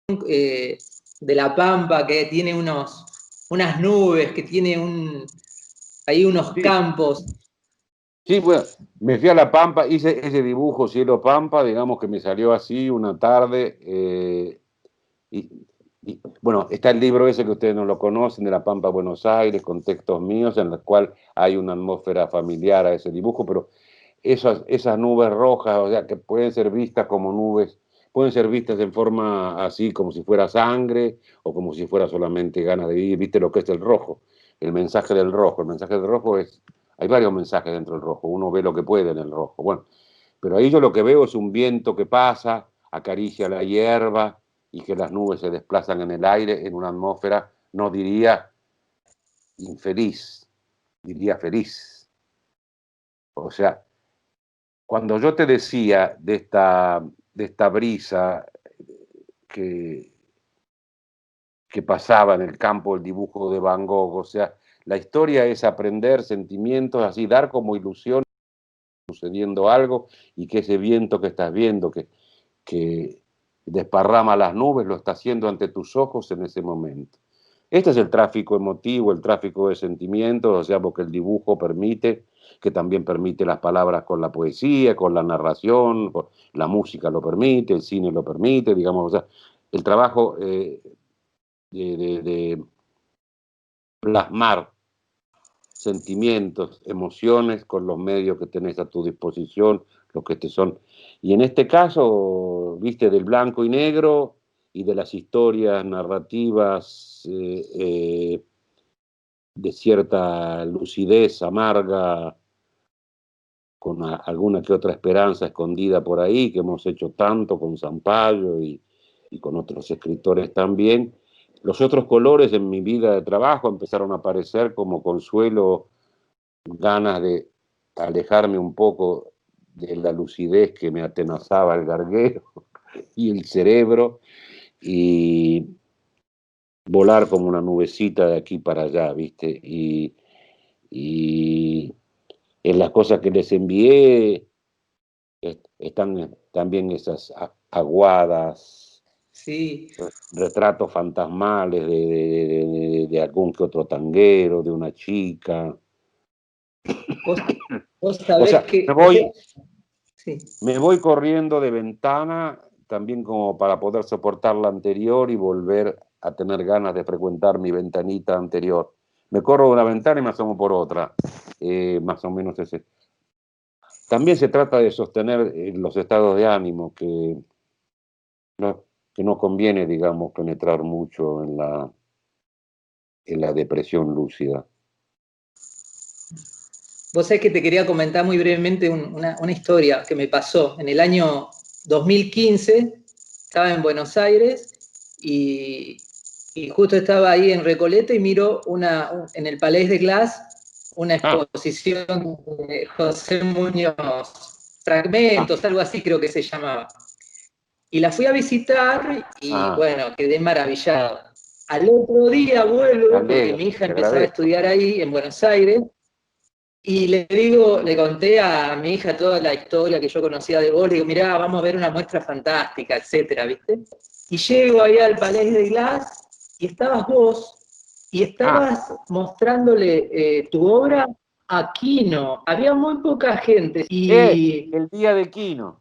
de La Pampa, que tiene unas nubes, que tiene ahí unos campos. Sí, bueno, me fui a La Pampa, hice ese dibujo cielo Pampa, digamos que me salió así una tarde, bueno, está el libro ese que ustedes no lo conocen, de La Pampa, Buenos Aires, con textos míos, en el cual hay una atmósfera familiar a ese dibujo, pero esas nubes rojas, o sea, que pueden ser vistas como nubes, pueden ser vistas en forma así, como si fuera sangre, o como si fuera solamente ganas de vivir, viste lo que es el rojo, el mensaje del rojo. El mensaje del rojo hay varios mensajes dentro del rojo, uno ve lo que puede en el rojo, bueno, pero ahí yo lo que veo es un viento que pasa, acaricia la hierba y que las nubes se desplazan en el aire, en una atmósfera, no diría infeliz, diría feliz. O sea, cuando yo te decía de esta brisa que, que pasaba en el campo del dibujo de Van Gogh, o sea, la historia es aprender sentimientos, así dar como ilusión sucediendo algo y que ese viento que estás viendo, que desparrama las nubes, lo está haciendo ante tus ojos en ese momento. Este es el tráfico emotivo, el tráfico de sentimientos, o sea, porque el dibujo permite, que también permite las palabras con la poesía, con la narración, con la música lo permite, el cine lo permite, digamos, o sea, el trabajo de plasmar sentimientos, emociones con los medios que tenés a tu disposición, los que te son. Y en este caso, viste, del blanco y negro y de las historias narrativas de cierta lucidez amarga, con alguna que otra esperanza escondida por ahí, que hemos hecho tanto con Sampaio y con otros escritores también. Los otros colores en mi vida de trabajo empezaron a aparecer como consuelo, ganas de alejarme un poco de la lucidez que me atenazaba el garguero y el cerebro y volar como una nubecita de aquí para allá, ¿viste? Y en las cosas que les envié están también esas aguadas, Sí. retratos fantasmales de algún que otro tanguero, de una chica. Vos O sabés sea, que... Sí. me voy corriendo de ventana también como para poder soportar la anterior y volver a tener ganas de frecuentar mi ventanita anterior. Me corro de una ventana y me asomo por otra. Más o menos ese. También se trata de sostener los estados de ánimo, que no conviene, digamos, penetrar mucho en la depresión lúcida. Vos sabés que te quería comentar muy brevemente una historia que me pasó. En el año 2015 estaba en Buenos Aires y justo estaba ahí en Recoleta y miro en el Palais de Glass una exposición de José Muñoz, Fragmentos, algo así creo que se llamaba. Y la fui a visitar y bueno, quedé maravillado. Al otro día vuelvo, porque mi hija empezaba a estudiar ahí en Buenos Aires, y le conté a mi hija toda la historia que yo conocía de vos, le digo, mirá, vamos a ver una muestra fantástica, etcétera, ¿viste? Y llego ahí al Palais de Glass, y estabas vos, y estabas mostrándole tu obra a Quino. Había muy poca gente, y... El día de Quino.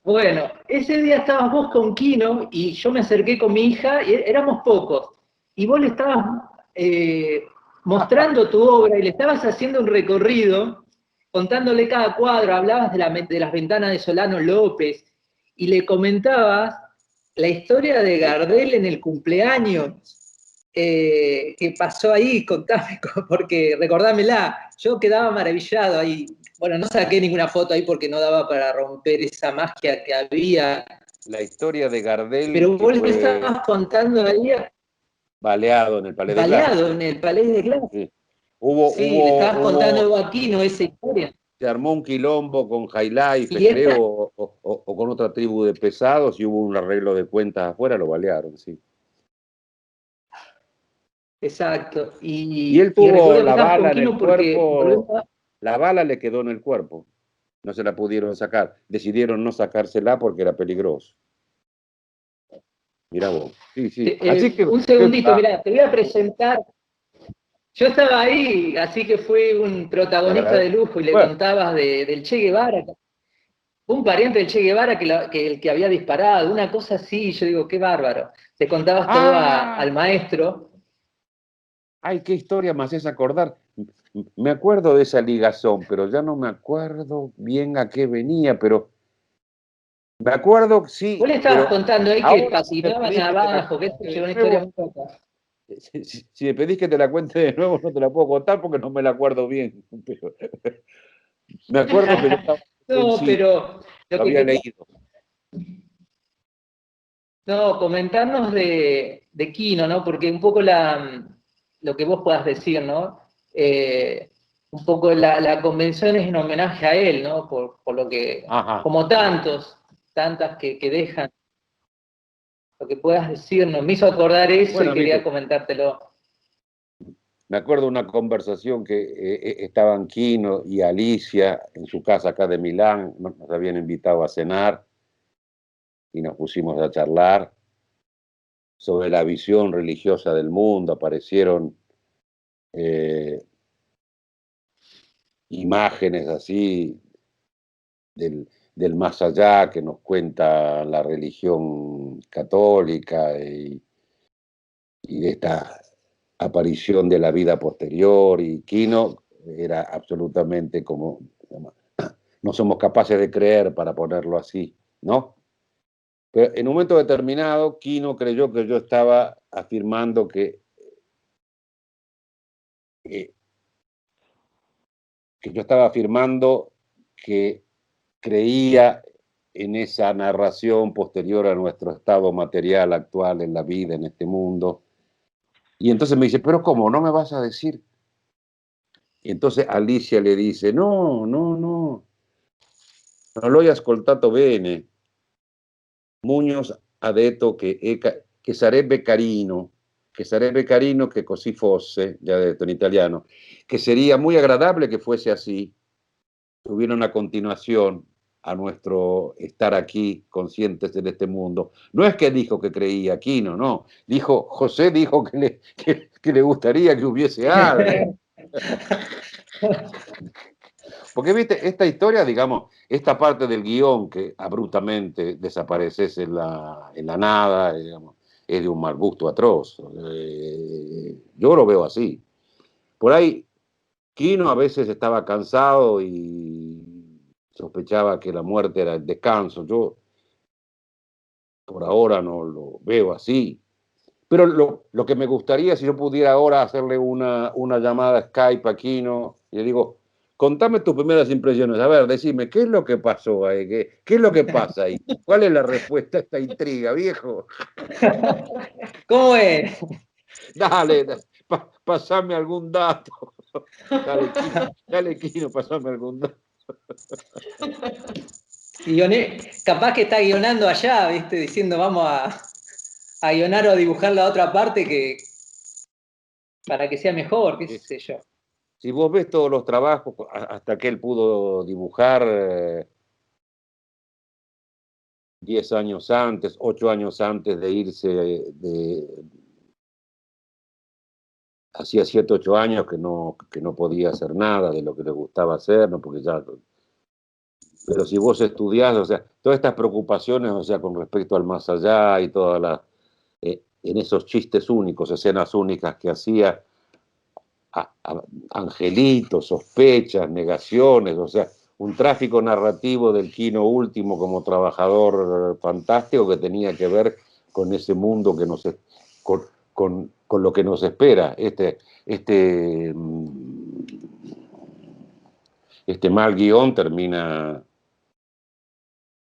Bueno, ese día estabas vos con Quino, y yo me acerqué con mi hija, y éramos pocos, y vos le estabas... mostrando tu obra y le estabas haciendo un recorrido, contándole cada cuadro, hablabas de las ventanas de Solano López y le comentabas la historia de Gardel en el cumpleaños que pasó ahí, contame, porque recordámela, yo quedaba maravillado ahí. Bueno, no saqué ninguna foto ahí porque no daba para romper esa magia que había. La historia de Gardel, Pero que vos le fue estabas contando ahí, baleado en el Palais de Glass. baleado en el Palais de Glass. Sí. Sí, le estabas contando a Aquino esa historia. Se armó un quilombo con Jailaife, Y esta, creo, o con otra tribu de pesados, y hubo un arreglo de cuentas afuera, lo balearon, sí. exacto. Y él Y tuvo recuerdo que la estabas bala con en el Quino porque cuerpo, la bala le quedó en el cuerpo, no se la pudieron sacar. Decidieron no sacársela porque era peligroso. Mirá vos. Sí, sí. Así que un segundito, mirá, te voy a presentar. Yo estaba ahí, así que fui un protagonista de lujo y le contabas del Che Guevara, un pariente del Che Guevara el que había disparado, una cosa así, y yo digo, qué bárbaro. Te contabas todo al maestro. Ay, qué historia me haces acordar. Me acuerdo de esa ligazón, pero ya no me acuerdo bien a qué venía, pero me acuerdo, sí, Vos le estabas pero contando ahí que ahora si me patinaban pedís que te la abajo, que cuente llegó de una historia nuevo, muy loca. si me pedís que te la cuente de nuevo, no te la puedo contar porque no me la acuerdo bien. Pero me acuerdo que yo estaba No, convencido, pero lo lo que había quería leído. No, comentarnos de Quino, ¿no? Porque un poco lo que vos puedas decir, ¿no? Un poco la convención es en homenaje a él, ¿no? Por lo que, Ajá. como tantas que dejan, lo que puedas decirnos. Me hizo acordar eso y Bueno, quería viste, comentártelo. me acuerdo de una conversación que estaban Quino y Alicia en su casa acá de Milán, nos habían invitado a cenar y nos pusimos a charlar sobre la visión religiosa del mundo. Aparecieron eh, imágenes así del más allá que nos cuenta la religión católica y de esta aparición de la vida posterior. Y Quino era absolutamente como, no somos capaces de creer, para ponerlo así, ¿no? Pero en un momento determinado, Quino creyó que yo estaba afirmando eh, que yo estaba afirmando que creía en esa narración posterior a nuestro estado material actual en la vida, en este mundo. Y entonces me dice, pero ¿cómo? ¿No me vas a decir? Y entonces Alicia le dice, no, no, no, non l'ho ascoltato bene. Muñoz ha detto che sarebbe carino che così fosse, ya ha detto en italiano, que sería muy agradable que fuese así, hubiera una continuación a nuestro estar aquí conscientes en este mundo. No es que dijo que creía Aquino, no. Dijo, José dijo que le gustaría que hubiese algo. Porque, viste, esta historia, digamos, esta parte del guión que abruptamente desapareces en la nada, digamos, es de un mal gusto atroz. Yo lo veo así. Por ahí, Quino a veces estaba cansado y sospechaba que la muerte era el descanso. Yo por ahora no lo veo así. Pero lo que me gustaría, si yo pudiera ahora hacerle una llamada Skype a Quino, y le digo, contame tus primeras impresiones, a ver, decime, ¿qué es lo que pasó ahí? ¿Qué es lo que pasa ahí? ¿Cuál es la respuesta a esta intriga, viejo? ¿Cómo es? Dale, pasame algún dato. Dale, Quino, pasame algún dato. Capaz que está guionando allá, ¿viste? Diciendo vamos a guionar o a dibujar la otra parte para que sea mejor, qué sé yo. Si vos ves todos los trabajos, hasta que él pudo dibujar 10 años antes, 8 años antes de irse, hacía 7, 8 años que no podía hacer nada de lo que le gustaba hacer, ¿no? Porque ya, pero si vos estudiás, o sea, todas estas preocupaciones, o sea, con respecto al más allá y todas las, en esos chistes únicos, escenas únicas que hacía, angelitos, sospechas, negaciones, o sea, un tráfico narrativo del Quino último como trabajador fantástico que tenía que ver con ese mundo que nos, con lo que nos espera. Este mal guión termina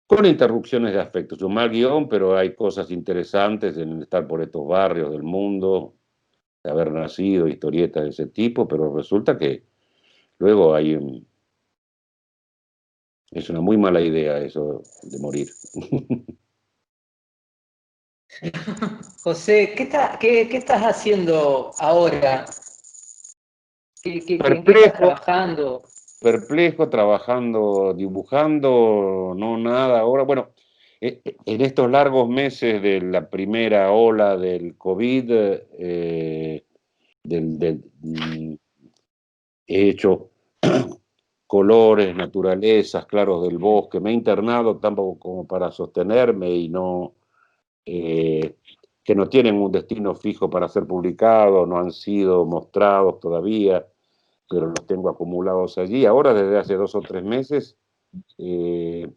con interrupciones de aspectos. Un mal guión, pero hay cosas interesantes en estar por estos barrios del mundo, de haber nacido, historietas de ese tipo, pero resulta que luego es una muy mala idea eso de morir. José, ¿qué estás haciendo ahora? ¿En qué estás Perplejo, trabajando? perplejo, trabajando, dibujando, no nada. Ahora, bueno, en estos largos meses de la primera ola del COVID, he hecho colores, naturalezas, claros del bosque. Me he internado tampoco como para sostenerme y no, que no tienen un destino fijo para ser publicados, no han sido mostrados todavía, pero los tengo acumulados allí. Ahora, desde hace 2 o 3 meses, eh,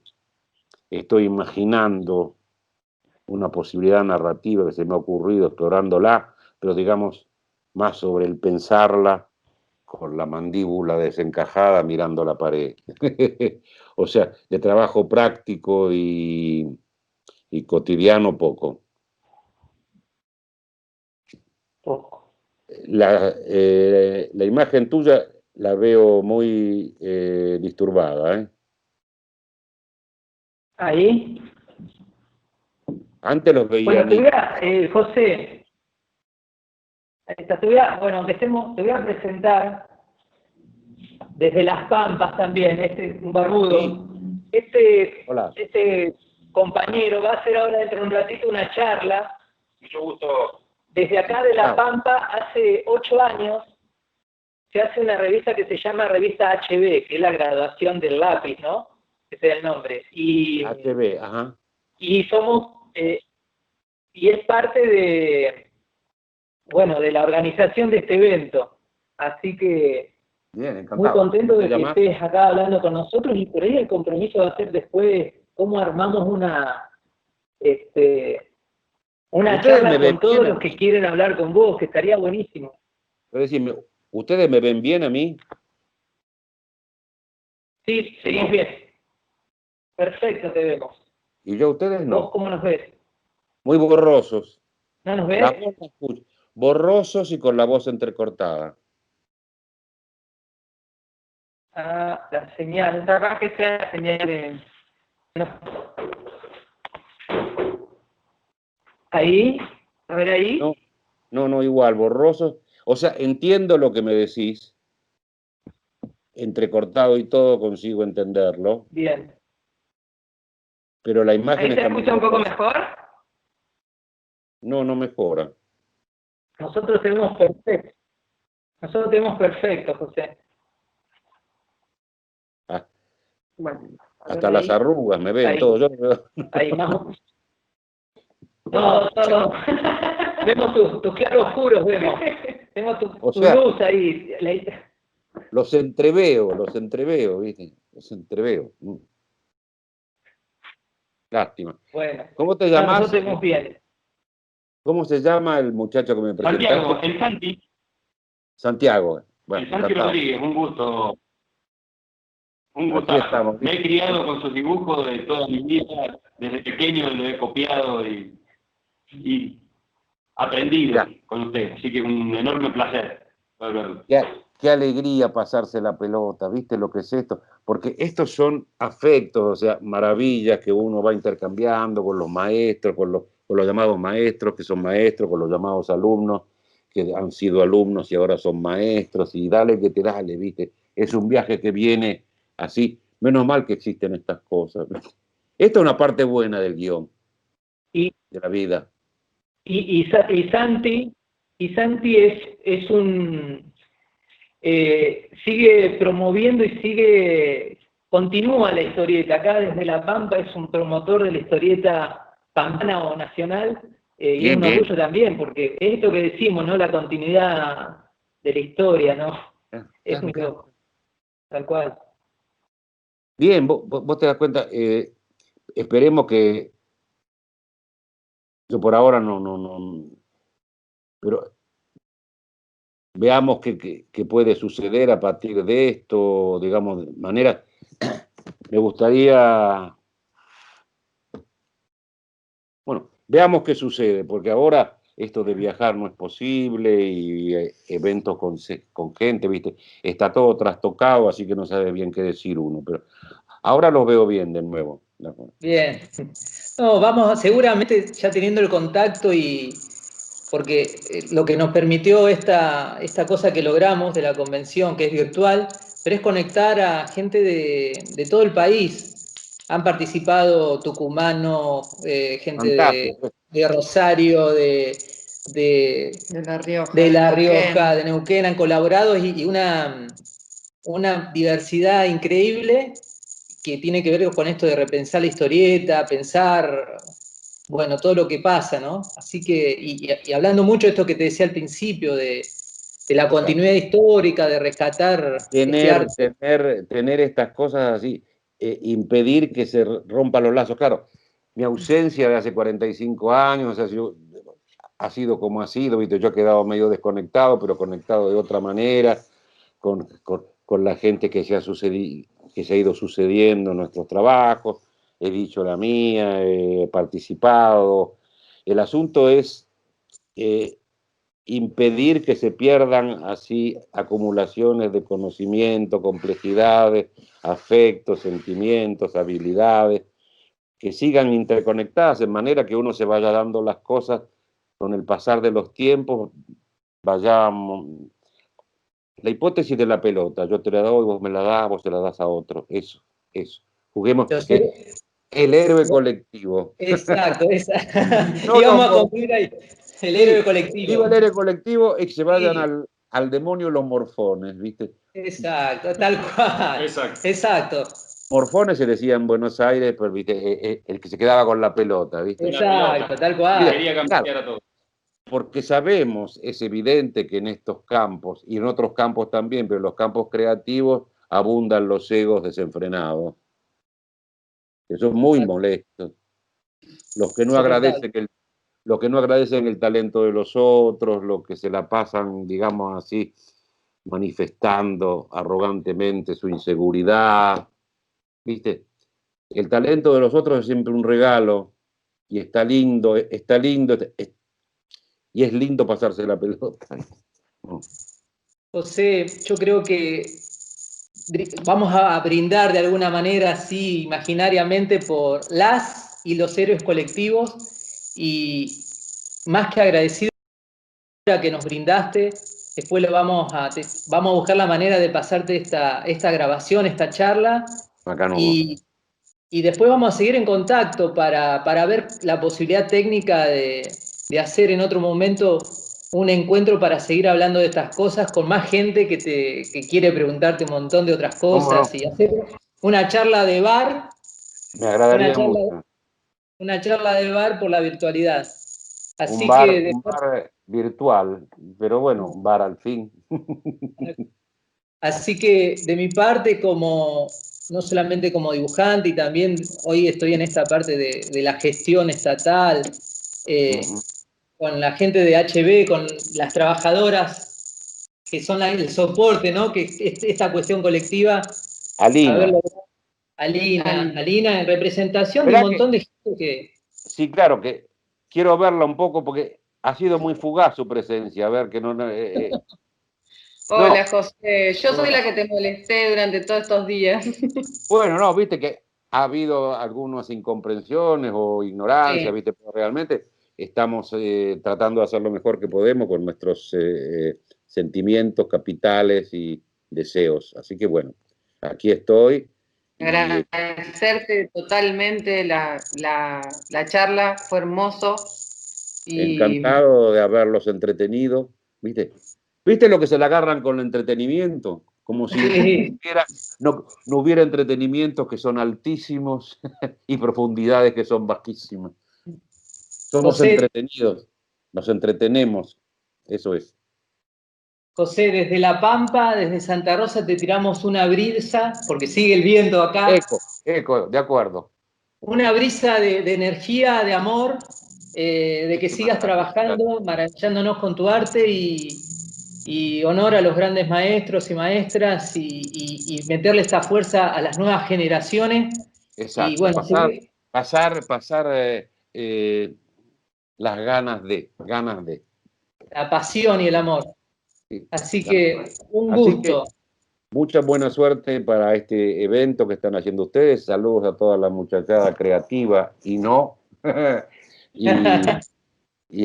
estoy imaginando una posibilidad narrativa que se me ha ocurrido, explorándola, pero digamos, más sobre el pensarla con la mandíbula desencajada mirando la pared. O sea, de trabajo práctico y cotidiano poco. Poco. La imagen tuya la veo muy disturbada, ¿eh? Ahí. Antes los veía Bueno, te voy nítidos. a, José, bueno, te voy a presentar desde Las Pampas también, un barbudo. Sí, hola. Este compañero va a hacer ahora dentro de un ratito una charla. Mucho gusto. Desde acá de La Ah, Pampa, hace 8 años, se hace una revista que se llama Revista HB, que es la graduación del lápiz, ¿no? Ese es el nombre. HB, ajá. Y somos, y es parte de, bueno, de la organización de este evento. Así que Bien, muy encantado. contento ¿Cómo te de que llamas? estés acá hablando con nosotros, y por ahí el compromiso va a ser después cómo armamos una Ustedes charla me ven con todos bien a los que mí. quieren hablar con vos, que estaría buenísimo. Es decir, ustedes me ven bien a mí Sí, seguís bien. Perfecto, te vemos. y yo a ustedes ¿Vos no. cómo nos ves? Muy borrosos. ¿No nos La ves? voz la escucho. Borrosos y con la voz entrecortada. Ah, la señal. Capaz que sea la señal de... no. Ahí, a ver ahí. No, no, igual, borrosos. O sea, entiendo lo que me decís, entrecortado y todo, consigo entenderlo, Bien. pero la imagen ¿Ahí se está muy escucha un poco borrosa. mejor? No, no mejora. Nosotros tenemos perfecto. Nosotros tenemos perfecto, José. Ah, Bueno, a ver hasta las ahí. arrugas me ven Ahí. todo. Yo no veo. Ahí, más. Todo. Vemos tus claroscuros, vemos. Tengo O tu sea, luz ahí. los entreveo, ¿viste? Los entreveo. Lástima. Bueno, ¿Cómo te no, nosotros llamas? tenemos bien. ¿Cómo se llama el muchacho que me Santiago, presentaste? el Santi, Santiago. Bueno, el Santi encantado. Rodríguez, un gusto, un Aquí gustazo. estamos, Me he ¿viste? criado con sus dibujos de toda mi vida, desde pequeño lo he copiado y aprendido Ya, con usted, así que un enorme placer poder verlo. qué alegría pasarse la pelota, ¿viste lo que es esto? Porque estos son afectos, o sea, maravillas que uno va intercambiando con los maestros, con los llamados maestros que son maestros, con los llamados alumnos que han sido alumnos y ahora son maestros, y dale que te dale, ¿viste? Es un viaje que viene así. Menos mal que existen estas cosas. Esta es una parte buena del guión, Y, de la vida. y Santi es un... sigue promoviendo y continúa la historieta. Acá desde La Pampa es un promotor de la historieta pampana o nacional, y es Bien, un bien. orgullo también, porque es esto que decimos, ¿no? La continuidad de la historia, ¿no? Es muy Claro. loco, tal cual. Bien, vos te das cuenta, esperemos que, yo por ahora no, pero veamos qué puede suceder a partir de esto, digamos, de manera, me gustaría, bueno, veamos qué sucede, porque ahora esto de viajar no es posible y eventos con gente, ¿viste? Está todo trastocado, así que no sabe bien qué decir uno, pero ahora los veo bien de nuevo. Bien. No, vamos, seguramente ya teniendo el contacto, y porque lo que nos permitió esta cosa que logramos de la convención, que es virtual, pero es conectar a gente de todo el país. Han participado tucumanos, gente Fantástico. de Rosario, de, De La Rioja, de de La Rioja, Neuquén. de Neuquén, han colaborado, y una diversidad increíble que tiene que ver con esto de repensar la historieta, pensar, bueno, todo lo que pasa, ¿no? Así que, y hablando mucho de esto que te decía al principio, de la continuidad histórica, de rescatar este Tener, arte. tener estas cosas así, impedir que se rompan los lazos. Claro, mi ausencia de hace 45 años ha sido como ha sido, ¿viste? Yo he quedado medio desconectado, pero conectado de otra manera, con la gente que que se ha ido sucediendo en nuestros trabajos, he dicho la mía, he participado. El asunto es impedir que se pierdan así acumulaciones de conocimiento, complejidades, afectos, sentimientos, habilidades, que sigan interconectadas de manera que uno se vaya dando las cosas con el pasar de los tiempos, vayamos. La hipótesis de la pelota, yo te la doy, vos me la das, vos se la das a otro, eso. Juguemos, el héroe colectivo. Exacto, No y vamos a los concluir ahí, el héroe colectivo. Viva el héroe colectivo y que se vayan Sí. al demonio los morfones, ¿viste? Exacto, tal cual. Exacto. Morfones se decía en Buenos Aires, pero ¿viste? El que se quedaba con la pelota, ¿viste? Exacto, tal cual. Quería cambiar a todo. Porque sabemos, es evidente que en estos campos, y en otros campos también, pero en los campos creativos, abundan los egos desenfrenados, que son muy molestos. Los que no agradecen el talento de los otros, los que se la pasan, digamos así, manifestando arrogantemente su inseguridad, ¿viste? El talento de los otros es siempre un regalo y está lindo, y es lindo pasarse la pelota. José, yo creo que vamos a brindar de alguna manera, así imaginariamente, por las y los héroes colectivos, y más que agradecido que nos brindaste, después vamos a buscar la manera de pasarte esta grabación, esta charla, y después vamos a seguir en contacto para ver la posibilidad técnica de hacer en otro momento un encuentro para seguir hablando de estas cosas con más gente que quiere preguntarte un montón de otras cosas, y hacer una charla de bar. Me agradaría mucho. Una charla de bar por la virtualidad. Así un bar virtual, pero bueno, un bar al fin. Así que de mi parte, no solamente como dibujante, y también hoy estoy en esta parte de la gestión estatal, con la gente de HB, con las trabajadoras que son el soporte, ¿no? Que esta cuestión colectiva. Alina, en representación de un montón de gente que... Sí, claro, que quiero verla un poco porque ha sido muy fugaz su presencia. A ver, que no. Hola, José. Yo soy la que te molesté durante todos estos días. Bueno, no, viste que ha habido algunas incomprensiones o ignorancias, sí. Viste, pero realmente estamos tratando de hacer lo mejor que podemos con nuestros sentimientos, capitales y deseos. Así que bueno, aquí estoy. Agradecerte totalmente la charla, fue hermoso. Encantado de haberlos entretenido, ¿viste? ¿Viste lo que se le agarran con el entretenimiento? Como si no hubiera entretenimientos que son altísimos y profundidades que son bajísimas. Somos José, entretenidos, nos entretenemos, eso es. José, desde La Pampa, desde Santa Rosa, te tiramos una brisa, porque sigue el viento acá. Eco, de acuerdo. Una brisa de energía, de amor, de que sigas trabajando, maravillándonos con tu arte, y honor a los grandes maestros y maestras, y meterle esta fuerza a las nuevas generaciones. Exacto, y bueno, pasar las ganas de. La pasión y el amor. Sí, así que un gusto. Mucha buena suerte para este evento que están haciendo ustedes. Saludos a toda la muchachada creativa y no. y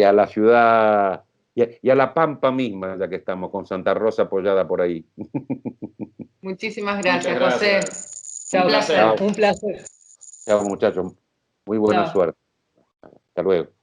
a la ciudad y a La Pampa misma, ya que estamos con Santa Rosa apoyada por ahí. Muchísimas gracias, José. Chao, un placer. Chao, muchachos. Muy buena suerte. Hasta luego.